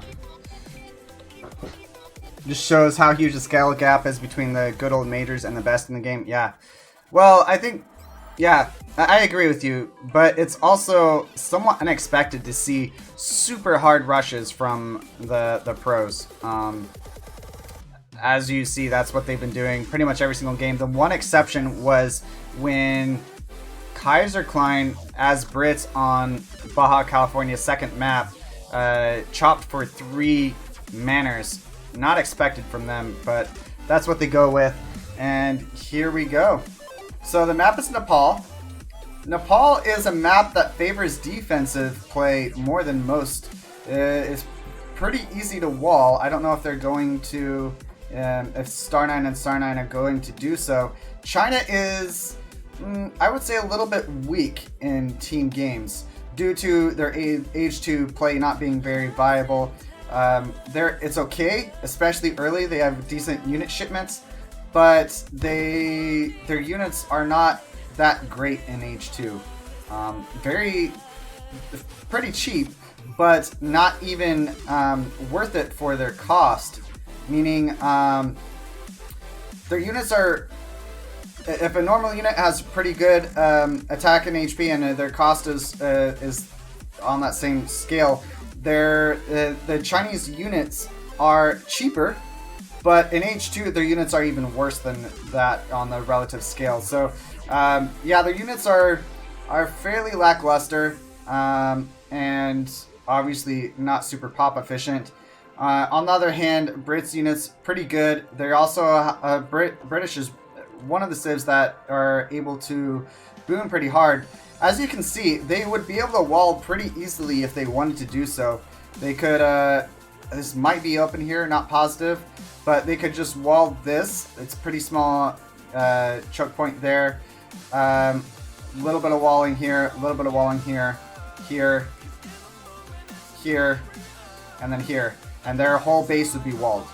Just shows how huge the scale gap is between the good old majors and the best in the game. Yeah. Well, I think, yeah, I agree with you, but it's also somewhat unexpected to see super hard rushes from the pros. As you see, that's what they've been doing pretty much every single game. The one exception was when KaiserkleinFareMitoe as Brits on Baja California's second map chopped for 3 manners. Not expected from them, but that's what they go with. And here we go. So the map is Nepal. Nepal is a map that favors defensive play more than most. It's pretty easy to wall. I don't know if they're going to, if Star9 and Star9 are going to do so. China is, I would say, a little bit weak in team games due to their age 2 play not being very viable. It's okay, especially early. They have decent unit shipments, but their units are not that great in H2. Pretty cheap, but not even worth it for their cost. Meaning, their units are. If a normal unit has pretty good attack and HP, and their cost is on that same scale, the Chinese units are cheaper, but in H2 their units are even worse than that on the relative scale. So yeah, their units are fairly lackluster, and obviously not super pop efficient. On the other hand, Brits units pretty good. They're also British is one of the civs that are able to boom pretty hard. As you can see, they would be able to wall pretty easily if they wanted to do so. They could, this might be open here, not positive, but they could just wall this. It's pretty small choke point there. Little bit of walling here, a little bit of walling here, here, here, and then here. And their whole base would be walled.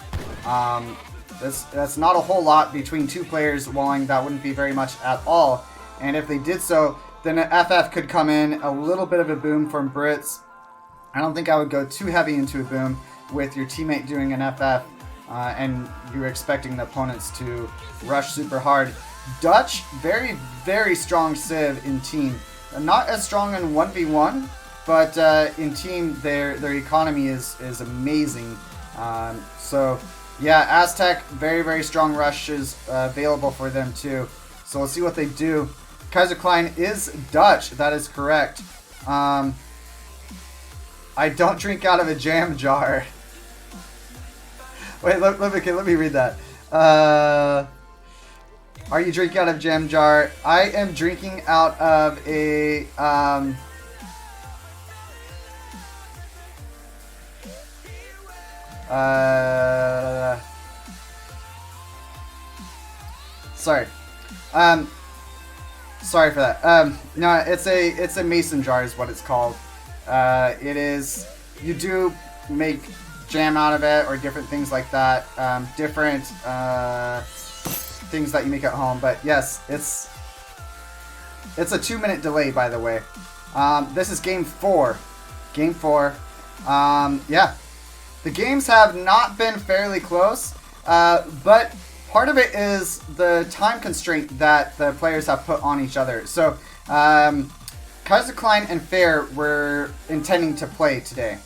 That's not a whole lot between 2 players walling. That wouldn't be very much at all. And if they did so, then an FF could come in, a little bit of a boom from Brits. I don't think I would go too heavy into a boom with your teammate doing an FF and you're expecting the opponents to rush super hard. Dutch, very, very strong civ in team. Not as strong in 1v1, but in team, their economy is amazing. So yeah, Aztec, very, very strong rushes available for them too. So we'll see what they do. KaiserkleinFareMitoe is Dutch. That is correct. I don't drink out of a jam jar. Wait, let me read that. Are you drinking out of a jam jar? I am drinking out of a sorry. Sorry for that. No, it's a mason jar is what it's called. It is, you do make jam out of it or different things like that. Different things that you make at home. But yes, it's a 2-minute delay, by the way. This is game 4. Game 4. Yeah. The games have not been fairly close, but part of it is the time constraint that the players have put on each other. So, KaiserkleinFareMitoe and Fair were intending to play today.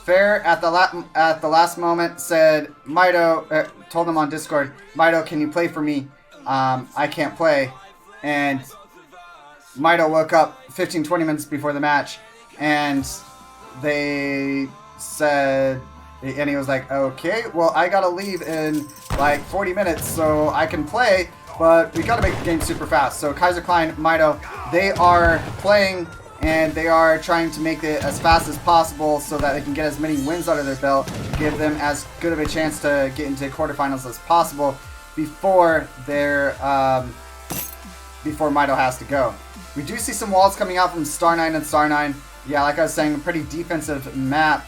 Fair at the last moment said, Mitoe, told him on Discord, Mitoe, can you play for me? I can't play. And Mitoe woke up 15-20 minutes before the match, and they said, and he was like, okay, well, I gotta leave in like 40 minutes so I can play, but we gotta make the game super fast. So KaiserkleinFareMitoe, they are playing, and they are trying to make it as fast as possible so that they can get as many wins under their belt, give them as good of a chance to get into quarterfinals as possible before before Mitoe has to go. We do see some walls coming out from Star9 and Star9. Yeah, like I was saying, a pretty defensive map.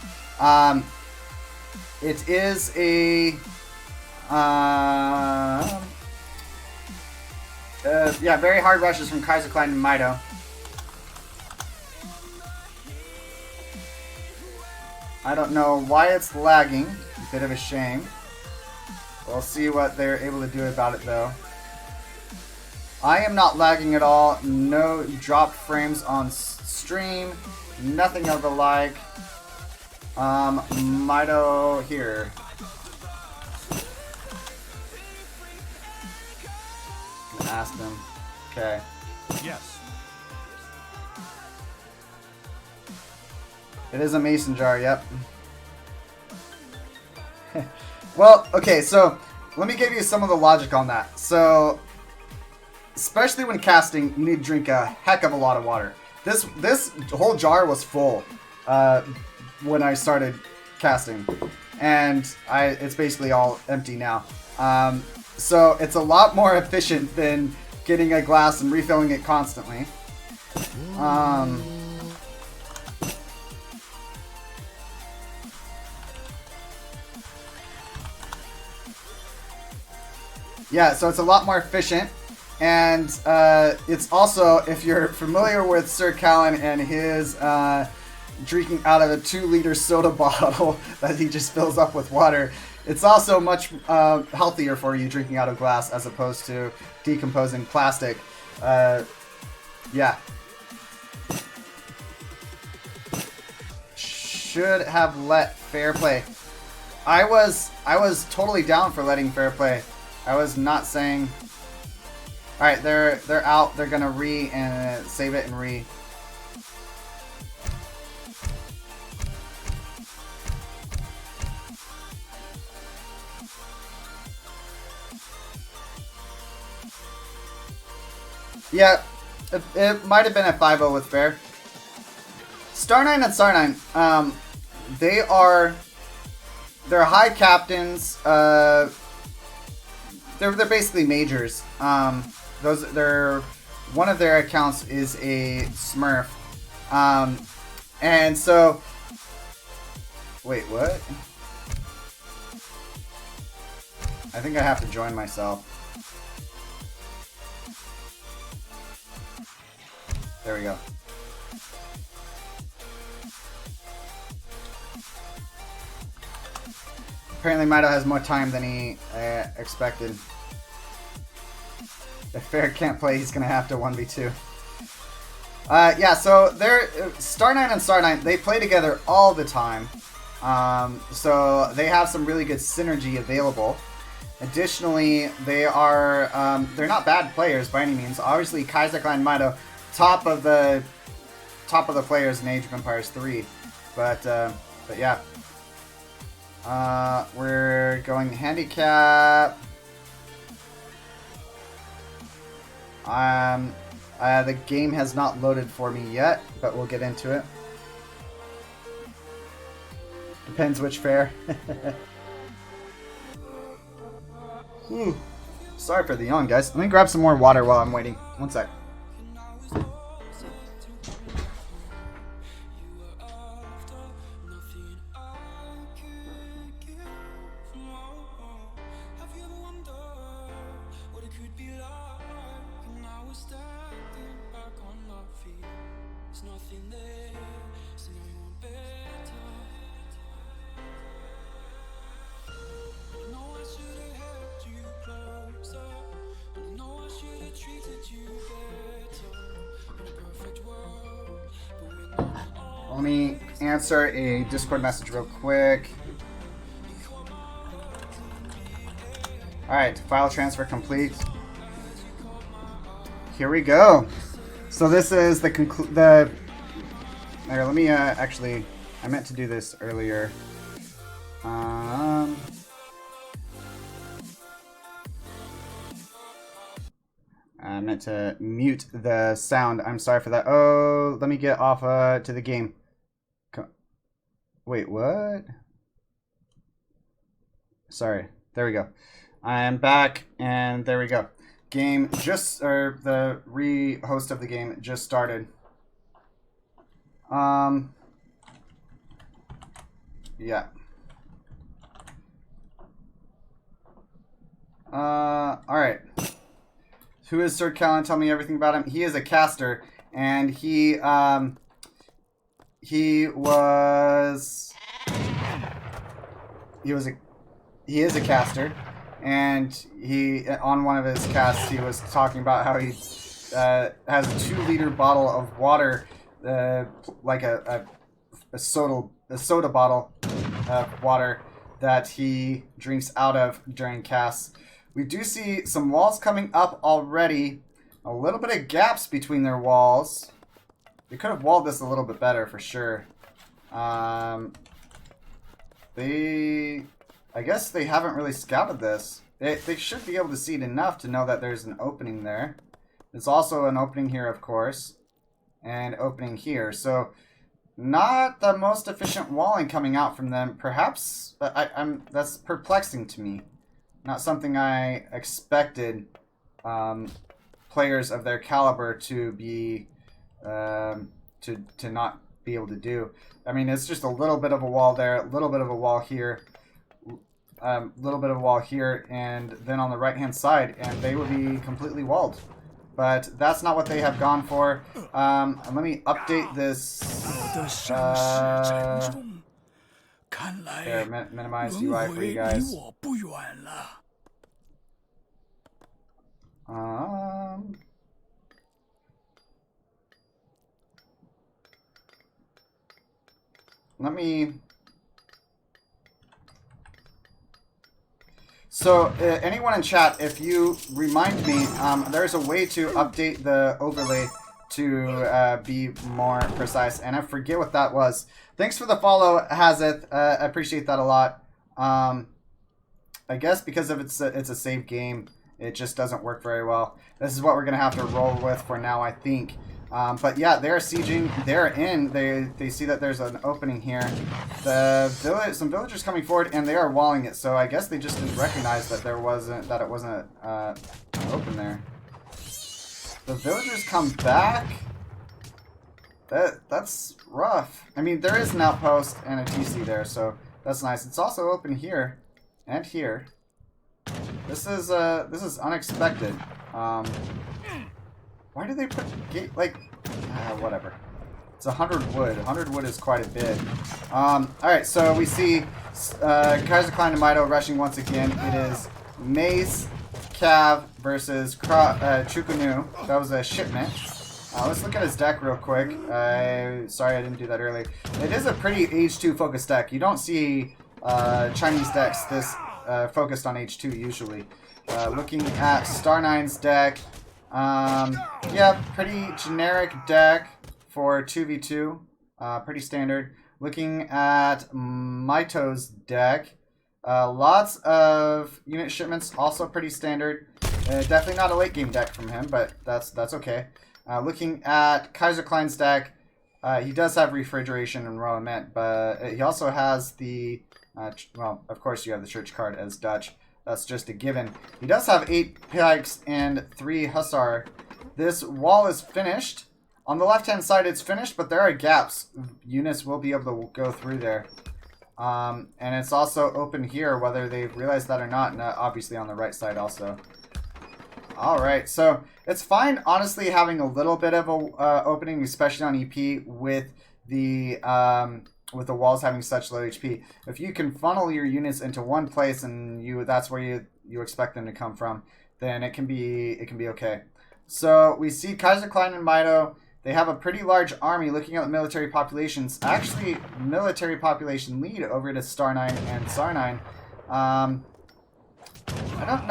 It is a yeah, very hard rushes from KaiserkleinFareMitoe. I don't know why it's lagging. A bit of a shame. We'll see what they're able to do about it, though. I am not lagging at all. No dropped frames on stream. Nothing of the like. Mitoe here. Ask them. Okay. Yes. It is a mason jar, yep. Well, okay, so let me give you some of the logic on that. So, especially when casting, you need to drink a heck of a lot of water. This whole jar was full when I started casting, and it's basically all empty now. So it's a lot more efficient than getting a glass and refilling it constantly. Yeah, so it's a lot more efficient, and it's also, if you're familiar with Sir Callan and his drinking out of a 2-liter soda bottle that he just fills up with water, it's also much healthier for you drinking out of glass as opposed to decomposing plastic. Yeah. Should have let fair play. I was totally down for letting fair play. I was not saying. All right, they're out. They're gonna and save it and re. Yeah, it might have been a 5-0 with fair. Star9 and Tsar9, they're high captains. They're basically majors. One of their accounts is a Smurf, and so wait, what? I think I have to join myself. There we go. Apparently Mitoe has more time than he expected. If Fair can't play, he's going to have to 1v2. Yeah, so they're Star9 and Star9, they play together all the time. So they have some really good synergy available. Additionally, they're not bad players by any means. Obviously, KaiserkleinFareMitoe, top of the players in Age of Empires 3. But yeah. We're going handicap. The game has not loaded for me yet, but we'll get into it. Depends which fair. Sorry for the yawn, guys. Let me grab some more water while I'm waiting. One sec. Let me answer a Discord message real quick. Alright, file transfer complete. Here we go. So this is the Here, let me actually, I meant to do this earlier. I meant to mute the sound. I'm sorry for that. Oh, let me get off to the game. Wait, what? Sorry. There we go. I am back, and there we go. Game the re-host of the game just started. Yeah. Alright. Who is Sir Callan? Tell me everything about him. He is a caster, and he was he is a caster, and he on one of his casts he was talking about how he has a 2-liter bottle of water, like a soda bottle of water that he drinks out of during casts. We do see some walls coming up already. A little bit of gaps between their walls. They could have walled this a little bit better for sure. I guess they haven't really scouted this. They should be able to see it enough to know that there's an opening there. There's also an opening here, of course, and opening here. So, not the most efficient walling coming out from them. Perhaps that's perplexing to me. Not something I expected players of their caliber to be to not be able to do. I mean, it's just a little bit of a wall there, a little bit of a wall here, a little bit of a wall here, and then on the right-hand side, and they will be completely walled. But that's not what they have gone for. Let me update this. Here, minimize UI for you guys. Let me... So, anyone in chat, if you remind me, there's a way to update the overlay to be more precise, and I forget what that was. Thanks for the follow, Hazeth. I appreciate that a lot. I guess because of it's a save game, it just doesn't work very well. This is what we're going to have to roll with for now, I think. But yeah, they're sieging. They're in. They see that there's an opening here. Some villagers coming forward, and they are walling it. So I guess they just didn't recognize that it wasn't open there. The villagers come back. That's rough. I mean, there is an outpost and a TC there, so that's nice. It's also open here and here. This is unexpected. Why do they put gate, like, whatever. It's 100 wood. 100 wood is quite a bit. Alright, so we see KaiserkleinFareMitoe rushing once again. It is Mace, Cav versus Chukunu. That was a shipment. Let's look at his deck real quick. Sorry I didn't do that earlier. It is a pretty H2 focused deck. You don't see Chinese decks this focused on H2 usually. Looking at Star9's deck. Yeah, pretty generic deck for 2v2. Pretty standard. Looking at Mitoe's deck. Lots of unit shipments, also pretty standard. Definitely not a late game deck from him, but that's okay. Looking at KaiserkleinFareMitoe's deck, he does have refrigeration and raw mint, but he also has the, well, of course you have the church card as Dutch. That's just a given. He does have 8 pikes and 3 hussar. This wall is finished. On the left-hand side, it's finished, but there are gaps. Units will be able to go through there. And it's also open here, whether they've realized that or not, and obviously on the right side also. Alright, so it's fine, honestly, having a little bit of a opening, especially on EP, with the walls having such low HP. If you can funnel your units into one place and that's where you expect them to come from, then it can be okay. So we see KaiserkleinFareMitoe. They have a pretty large army. Looking at the military populations, actually military population lead over to Star9 and Tsar9. I don't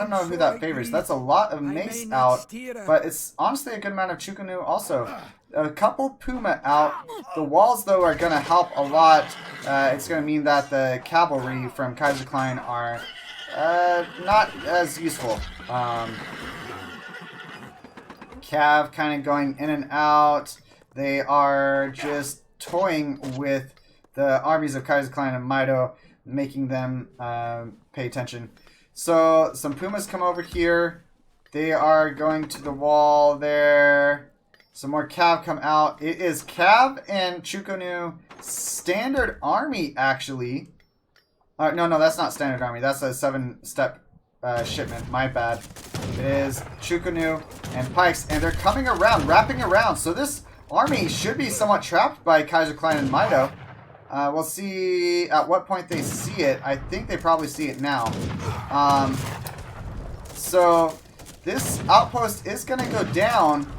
know who that favors. That's a lot of mace out, but it's honestly a good amount of Chukunu also. A couple Puma out. The walls, though, are going to help a lot. It's going to mean that the cavalry from KaiserkleinFareMitoe are not as useful. Cav kind of going in and out. They are just toying with the armies of KaiserkleinFareMitoe, making them pay attention. So some Pumas come over here. They are going to the wall there. Some more Cav come out. It is Cav and Chukunu standard army, actually. No, that's not standard army. That's a 7-step shipment. My bad. It is Chukunu and Pikes, and they're coming around, wrapping around. So this army should be somewhat trapped by KaiserkleinFareMitoe. We'll see at what point they see it. I think they probably see it now. So this outpost is going to go down,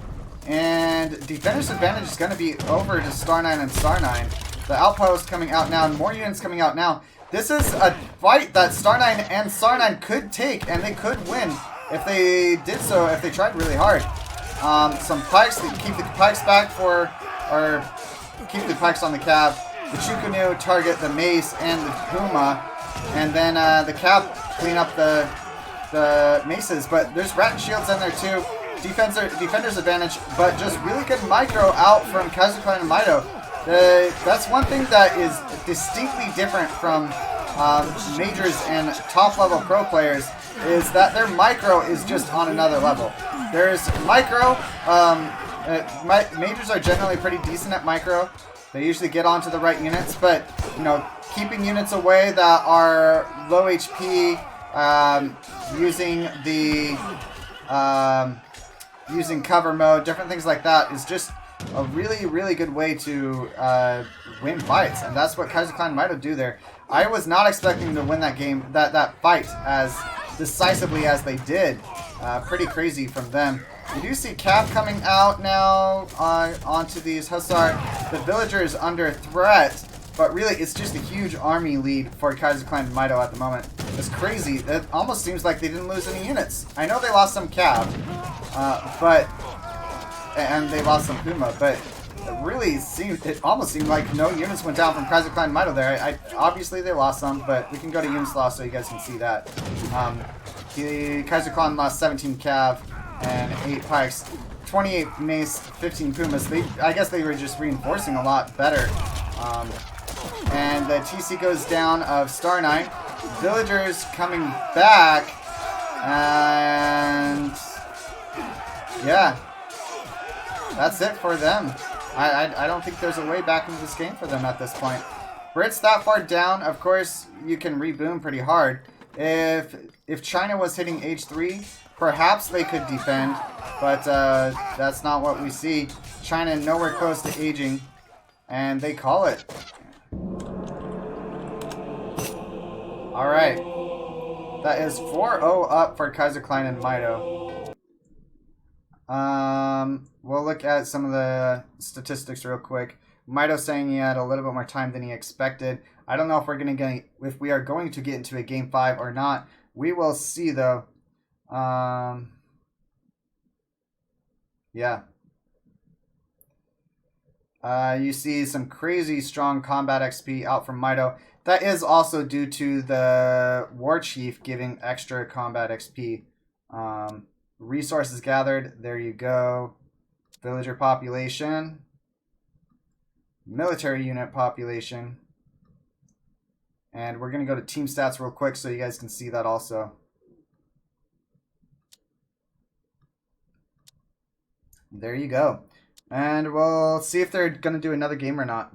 and defender's advantage is going to be over to Star9 and Tsar9. The outpost coming out now, and more units coming out now. This is a fight that Star9 and Tsar9 could take, and they could win if they did so, if they tried really hard. Some pikes, they keep the pikes back for, or keep the pikes on the cab. The Chukunu target the mace and the Puma, and then the cab clean up the maces. But there's rat shields in there too. Defender's advantage, but just really good micro out from KaiserkleinFareMitoe. That's one thing that is distinctly different from majors and top-level pro players, is that their micro is just on another level. There's micro. Majors are generally pretty decent at micro. They usually get onto the right units, but you know, keeping units away that are low HP, using cover mode, different things like that is just a really, really good way to win fights, and that's what KaiserkleinFareMitoe do there. I was not expecting to win that game, that fight as decisively as they did. Pretty crazy from them. You do see Cap coming out now onto these Hussar. The villager is under threat, but really it's just a huge army lead for KaiserkleinFareMitoe at the moment. It's crazy. It almost seems like they didn't lose any units. I know they lost some Cap, and they lost some Puma, but it almost seemed like no units went down from KaiserkleinFareMitoe there. Obviously they lost some, but we can go to units lost so you guys can see that. KaiserKlan lost 17 Cav and 8 pikes, 28 mace, 15 Pumas. I guess they were just reinforcing a lot better. And the TC goes down of Star9. Villagers coming back, and yeah, that's it for them. I don't think there's a way back into this game for them at this point. Brits that far down, of course, you can reboom pretty hard. If China was hitting H3, perhaps they could defend, but that's not what we see. China nowhere close to aging, and they call it. Alright. That is 4-0 up for KaiserkleinFareMitoe. We'll look at some of the statistics real quick. Mitoe saying he had a little bit more time than he expected. I don't know if we are going to get into a game 5 or not. We will see though. Yeah. You see some crazy strong combat XP out from Mitoe. That is also due to the War Chief giving extra combat XP. Resources gathered. There you go. Villager population. Military unit population. And we're going to go to team stats real quick so you guys can see that also. There you go. And we'll see if they're going to do another game or not.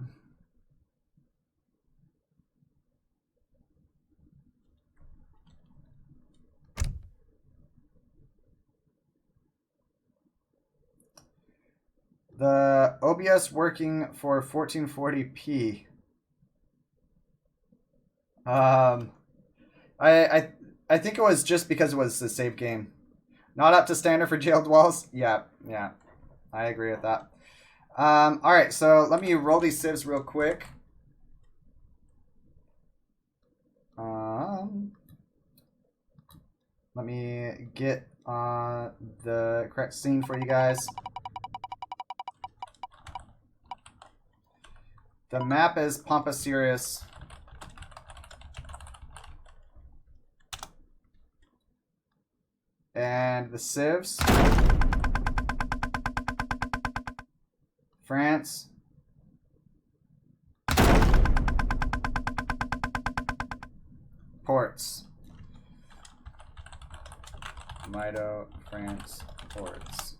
The OBS working for 1440p. I think it was just because it was the save game. Not up to standard for jailed walls? Yeah. I agree with that. Alright, so let me roll these civs real quick. Let me get the correct scene for you guys. The map is Pampa Sirius. And the civs. France. Ports. Mitoe, France, ports.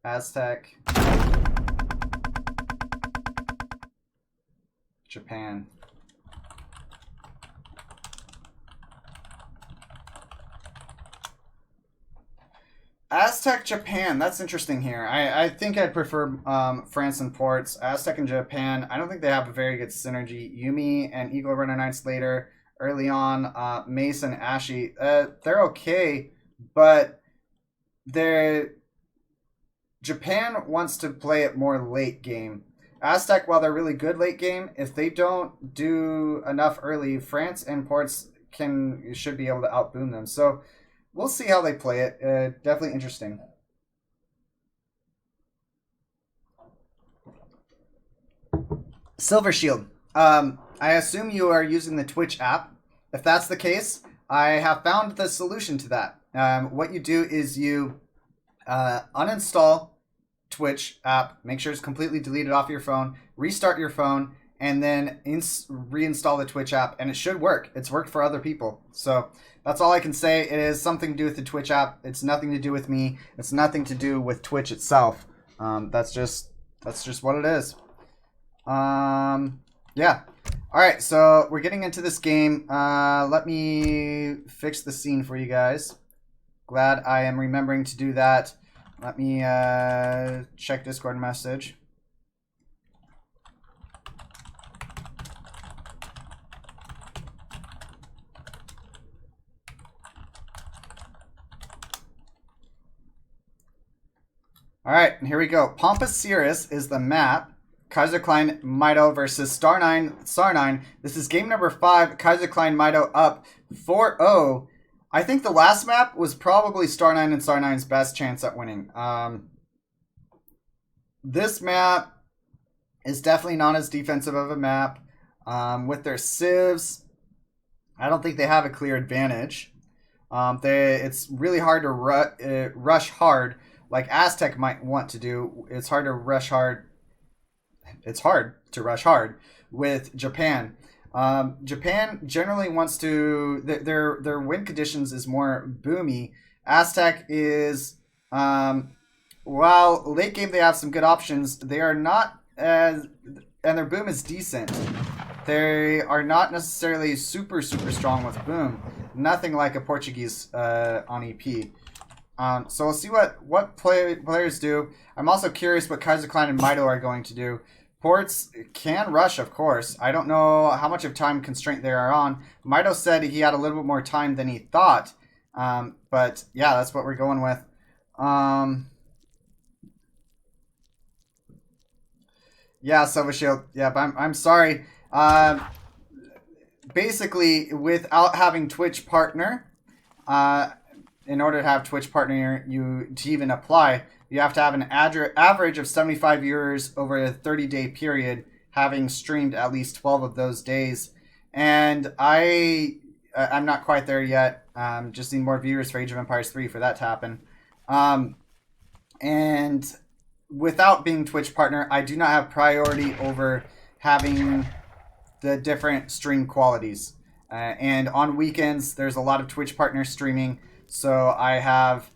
Aztec. Japan. Aztec, Japan. That's interesting here. I think I'd prefer France and Ports. Aztec and Japan. I don't think they have a very good synergy. Yumi and Eagle Runner Knights later. Early on, Mace and Ashy. They're okay, but Japan wants to play it more late game. Aztec, while they're really good late game, if they don't do enough early, France and Ports should be able to outboom them. So we'll see how they play it. Definitely interesting. Silver Shield. I assume you are using the Twitch app. If that's the case, I have found the solution to that. What you do is you uninstall Twitch app, make sure it's completely deleted off your phone, restart your phone, and then reinstall the Twitch app, and it should work. It's worked for other people. So that's all I can say. It is something to do with the Twitch app. It's nothing to do with me. It's nothing to do with Twitch itself. That's just what it is. Yeah. All right, so we're getting into this game. Let me fix the scene for you guys. Glad I am remembering to do that. Let me check Discord message. All right, here we go. Pompous Cirrus is the map. KaiserkleinFareMitoe versus Star9Tsar9. This is game number 5. KaiserkleinFareMitoe up 4-0. I think the last map was probably Star9 and Star9's best chance at winning. This map is definitely not as defensive of a map. With their civs, I don't think they have a clear advantage. It's really hard to rush hard, like Aztec might want to do. It's hard to rush hard. It's hard to rush hard with Japan. Japan generally wants to their win conditions is more boomy. Aztec is while late game they have some good options, they are not as, and their boom is decent. They are not necessarily super strong with boom. Nothing like a Portuguese on EP. So we'll see what players do. I'm also curious what KaiserkleinFareMitoe and Mito are going to do. Ports can rush, of course. I don't know how much of time constraint they are on. Mito said he had a little bit more time than he thought. But yeah, that's what we're going with. Yeah, Silver Shield. Yeah, but I'm sorry. Basically, without having Twitch partner, in order to have Twitch partner, to even apply, you have to have an average of 75 viewers over a 30-day period, having streamed at least 12 of those days. And I'm not quite there yet. Just need more viewers for Age of Empires 3 for that to happen. And without being Twitch partner, I do not have priority over having the different stream qualities. And on weekends, there's a lot of Twitch partners streaming, so I have...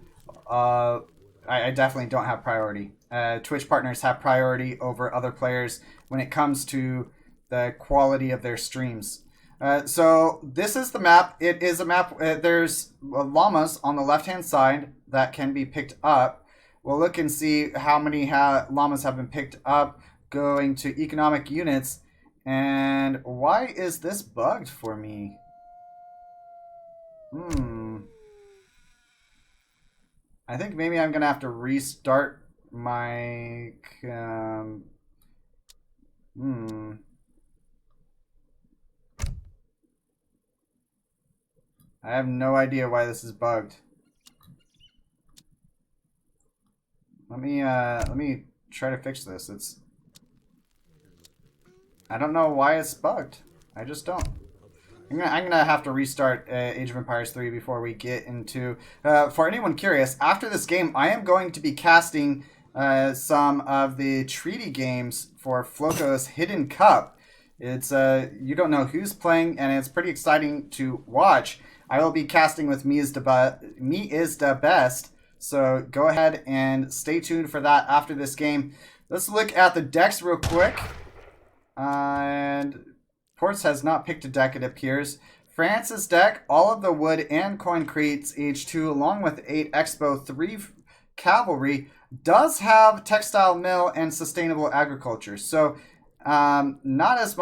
I definitely don't have priority. Twitch partners have priority over other players when it comes to the quality of their streams. So this is the map. It is a map. There's llamas on the left-hand side that can be picked up. We'll look and see how many llamas have been picked up going to economic units. And why is this bugged for me? I think maybe I'm going to have to restart my... I have no idea why this is bugged. Let me try to fix this. I don't know why it's bugged. I just don't. I'm gonna have to restart Age of Empires 3 before we get into... for anyone curious, after this game, I am going to be casting some of the treaty games for Floco's Hidden Cup. It's you don't know who's playing, and it's pretty exciting to watch. I will be casting with Me is the Best, so go ahead and stay tuned for that after this game. Let's look at the decks real quick. And... Ports has not picked a deck, it appears. France's deck, all of the wood and coin crates H2, along with 8 Expo, 3 cavalry does have textile mill and sustainable agriculture. So not as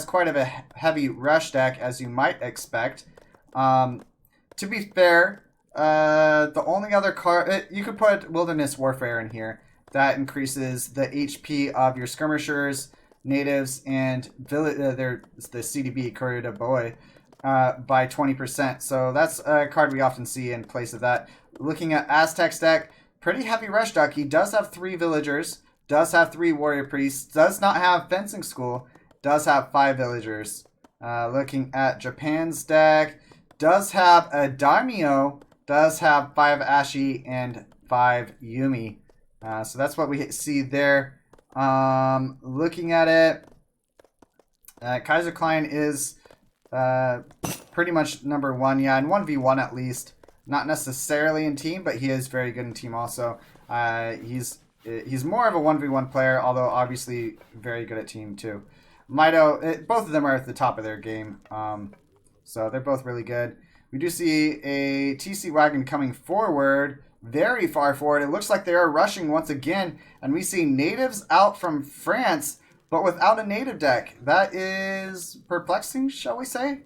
quite of a heavy rush deck as you might expect. To be fair, the only other card, you could put Wilderness Warfare in here. That increases the HP of your skirmishers, natives, and the CDB, JAILEDaoe, by 20%. So that's a card we often see in place of that. Looking at Aztec's deck, pretty heavy rush deck. He does have 3 villagers, does have 3 warrior priests, does not have fencing school, does have 5 villagers. Looking at Japan's deck, does have a daimyo, does have 5 Ashi and 5 Yumi. So that's what we see there. Looking at it, KaiserkleinFareMitoe is pretty much number 1, yeah, in 1v1 at least. Not necessarily in team, but he is very good in team also. He's more of a 1v1 player, although obviously very good at team too. Mitoe, both of them are at the top of their game, so they're both really good. We do see a TC wagon coming forward, very far forward. It looks like they are rushing once again, and we see natives out from France, but without a native deck. That is perplexing, shall we say?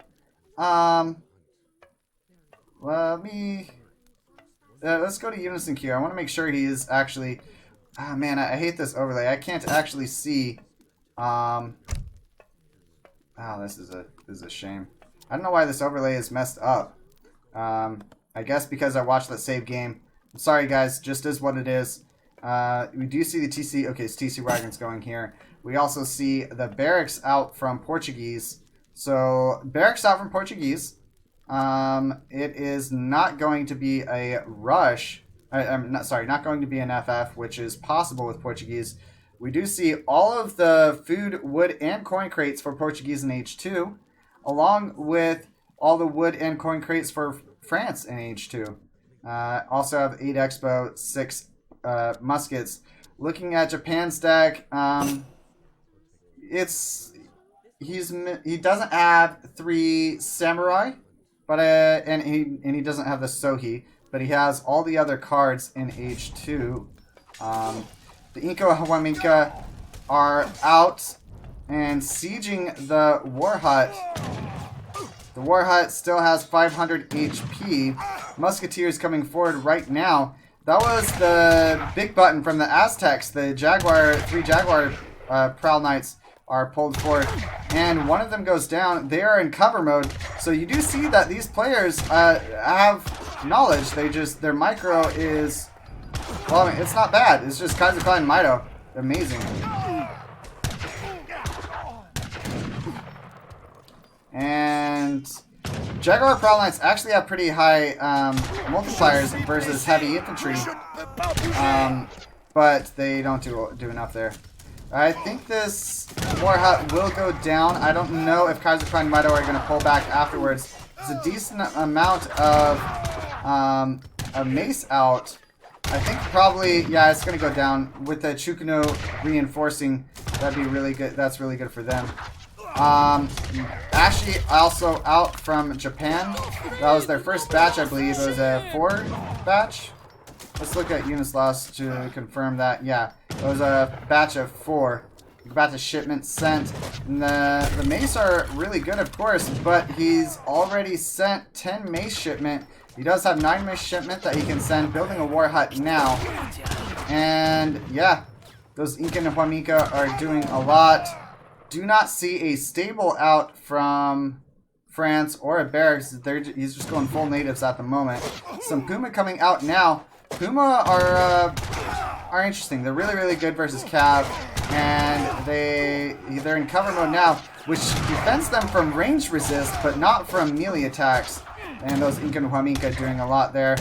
Let's go to Unison Q. I want to make sure he is actually... Ah, man, I hate this overlay. I can't actually see... Oh, this is a shame. I don't know why this overlay is messed up. I guess because I watched that save game. I'm sorry, guys. Just is what it is. We do see the TC... Okay, it's TC Wagons going here. We also see the barracks out from Portuguese. So, barracks out from Portuguese. It is not going to be a rush. Not going to be an FF, which is possible with Portuguese. We do see all of the food, wood, and coin crates for Portuguese in H2, along with all the wood and coin crates for France in H2. Also have 8 Expo, 6 muskets. Looking at Japan's deck, he doesn't have 3 samurai, but and he doesn't have the Sohi, but he has all the other cards in H2. The Inko Hawaminka are out and sieging the War Hut. The War Hut still has 500 HP. Musketeers coming forward right now. That was the big button from the Aztecs. The 3 Jaguar Prowl Knights are pulled forward, and one of them goes down. They are in cover mode, so you do see that these players have knowledge. Their micro is, well, I mean, it's not bad. It's just KaiserkleinFareMitoe. Amazing. And Jaguar Prowl Knights actually have pretty high multipliers versus heavy infantry, but they don't do enough there. I think this War Hut will go down. I don't know if KaiserkleinFareMitoe are going to pull back afterwards. There's a decent amount of a mace out. I think probably, yeah, it's going to go down with the Chukuno reinforcing. That'd be really good. That's really good for them. Ashi also out from Japan. That was their first batch, I believe. It was a 4 batch. Let's look at Unisloss to confirm that. Yeah, it was a batch of 4. Batch of shipments sent. And the mace are really good, of course, but he's already sent 10 mace shipment. He does have 9 mace shipment that he can send, building a War Hut now. And yeah, those Incan and Huamika are doing a lot. Do not see a stable out from France or a barracks. He's just going full natives at the moment. Some Puma coming out now. Puma are interesting. They're really, really good versus Cav, and they're in cover mode now, which defends them from range resist, but not from melee attacks. And those Incan Huamika doing a lot there.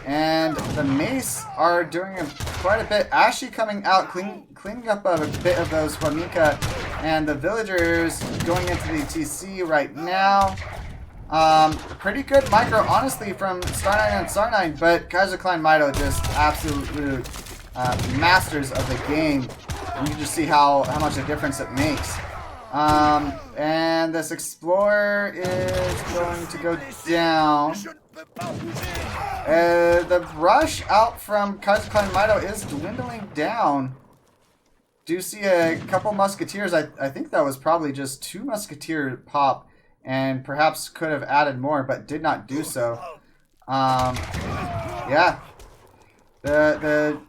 And the Mace are doing quite a bit. Ashi coming out, cleaning up a bit of those Huamika, and the villagers going into the TC right now. Pretty good micro, honestly, from Star9 and Tsar9, but KaiserkleinFareMitoe just absolute masters of the game. And you can just see how much a difference it makes. And this Explorer is going to go down. The rush out from KaiserkleinFareMitoe is dwindling down. Do see a couple musketeers. I think that was probably just 2 musketeer pop, and perhaps could have added more, but did not do so. Yeah. The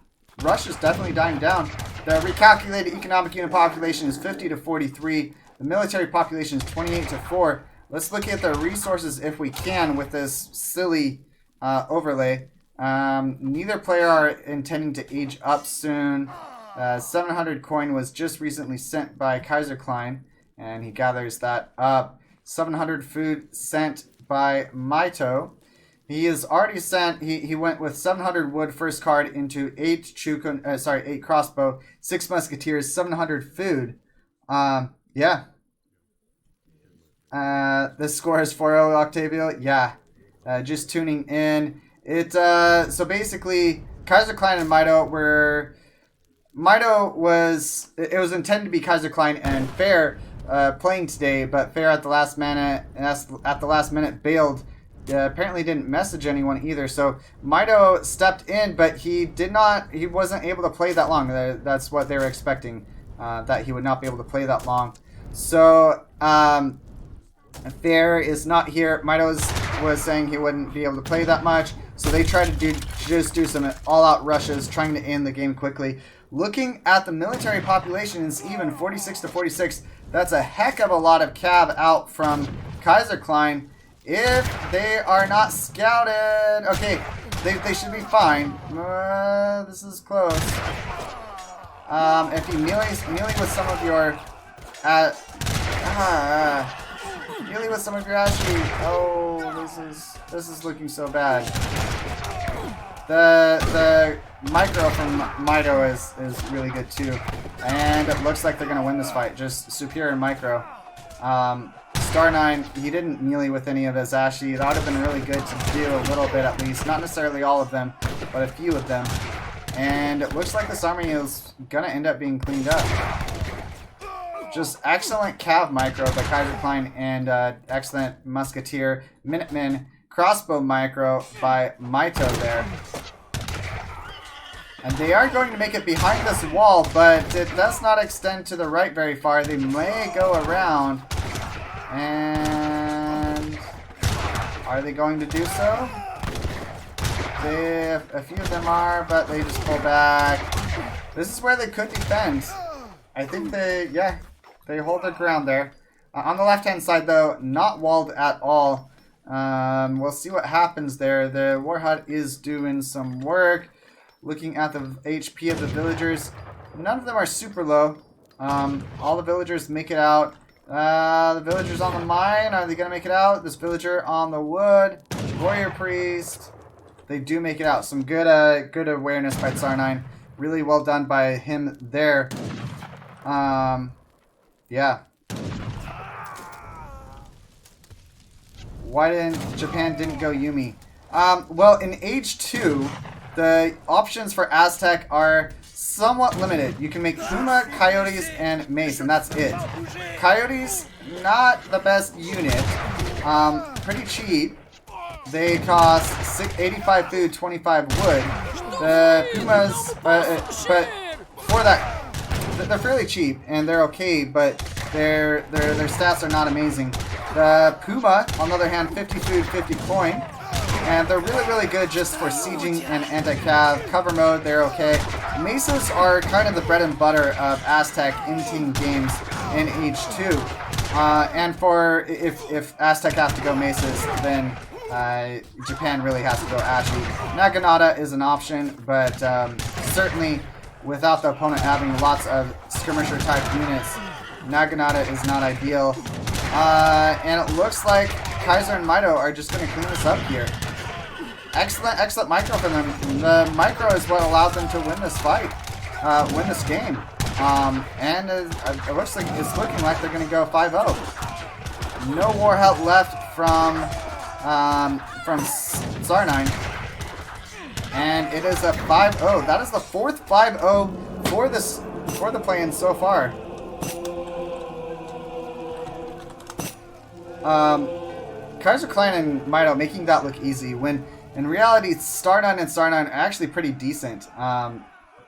rush is definitely dying down. The recalculated economic unit population is 50 to 43. The military population is 28 to 4. Let's look at the resources if we can with this silly overlay. Neither player are intending to age up soon. 700 coin was just recently sent by KaiserkleinFareMitoe, and he gathers that up. 700 food sent by Mitoe. He has already sent. He went with 700 wood first card into 8 crossbow, 6 musketeers, 700 food. Yeah. The score is 4-0 Octavio. Yeah. Just tuning in. So basically KaiserkleinFareMitoe and Mitoe were. Mitoe was. It was intended to be KaiserkleinFareMitoe and Fair playing today, but Fair at the last minute bailed. Apparently didn't message anyone either. So Mitoe stepped in, but he wasn't able to play that long. That's what they were expecting, that he would not be able to play that long. So Fair is not here. Mitoe was saying he wouldn't be able to play that much. So they tried to just do some all-out rushes, trying to end the game quickly. Looking at the military population, it's even 46 to 46. That's a heck of a lot of cav out from KaiserkleinFareMitoe. If they are not scouted, okay, they should be fine. This is close. If you melee with some of your, melee with some of your Ashley. Oh, this is looking so bad. The micro from Mitoe is really good too, and it looks like they're gonna win this fight. Just superior micro. Star9, he didn't melee with any of his Ashy. That would have been really good to do a little bit at least. Not necessarily all of them, but a few of them. And it looks like this army is going to end up being cleaned up. Just excellent cav micro by KaiserkleinFareMitoe and excellent musketeer Minutemen crossbow micro by Mitoe there. And they are going to make it behind this wall, but it does not extend to the right very far. They may go around. And are they going to do so? A few of them are, but they just pull back. This is where they could defend. I think they hold their ground there. On the left-hand side, though, not walled at all. We'll see what happens there. The Warhut is doing some work. Looking at the HP of the villagers, none of them are super low. All the villagers make it out. The villagers on the mine, are they going to make it out? This villager on the wood, warrior priest, they do make it out. Some good awareness by Tsar9. Really well done by him there. Yeah. Why didn't Japan go Yumi? Well, in Age 2, the options for Aztec are somewhat limited. You can make Puma, Coyotes, and Mace, and that's it. Coyotes, not the best unit. Pretty cheap. They cost 85 food, 25 wood. The Pumas, but for that, they're fairly cheap and they're okay, but their stats are not amazing. The Puma, on the other hand, 50 food, 50 coin. And they're really good just for sieging and anti-cav. Cover mode, they're okay. Maces are kind of the bread and butter of Aztec in-team games in Age 2. And for if Aztec have to go Maces, then Japan really has to go Ashy. Naginata is an option, but certainly without the opponent having lots of skirmisher type units, Naginata is not ideal. And it looks like Kaiser and Mitoe are just going to clean this up here. Excellent micro for them. The micro is what allowed them to win this fight, win this game. And it looks like it's looking like they're going to go 5-0. No war help left from Tsar9. And it is a 5-0. That is the fourth 5-0 for the play-in so far. KaiserkleinFareMitoe and Mitoe making that look easy when in reality Star9 and Star9 are actually pretty decent.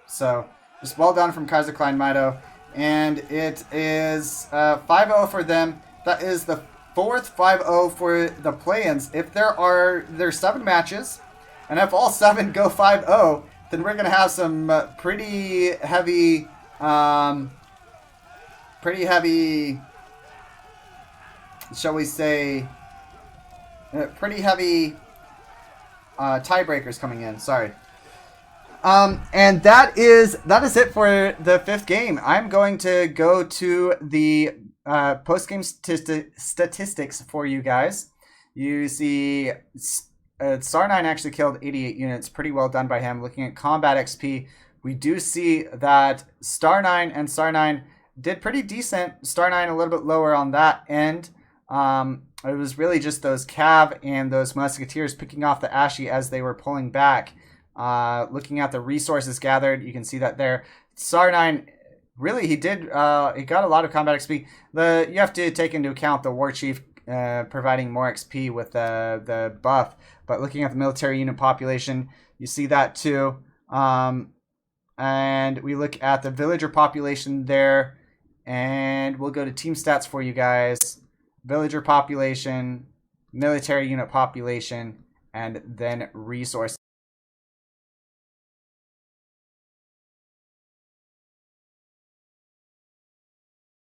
So just well done from KaiserkleinFareMitoe. And it is 5-0 for them. That is the fourth 5-0 for the play-ins. If there's 7 matches, and if all 7 go 5-0, then we're gonna have some pretty heavy, shall we say, pretty heavy tiebreakers coming in. Sorry. And that is it for the 5th game. I'm going to go to the post-game statistics for you guys. You see Star9 actually killed 88 units. Pretty well done by him. Looking at combat XP, we do see that Star9 and Star9 did pretty decent. Star9 a little bit lower on that end. It was really just those Cav and those Musketeers picking off the Ashy as they were pulling back. Looking at the resources gathered, you can see that there. Star9, really, he got a lot of combat XP. You have to take into account the War Chief providing more XP with the buff. But looking at the military unit population, you see that too. And we look at the villager population there, and we'll go to team stats for you guys. Villager population, military unit population, and then resources.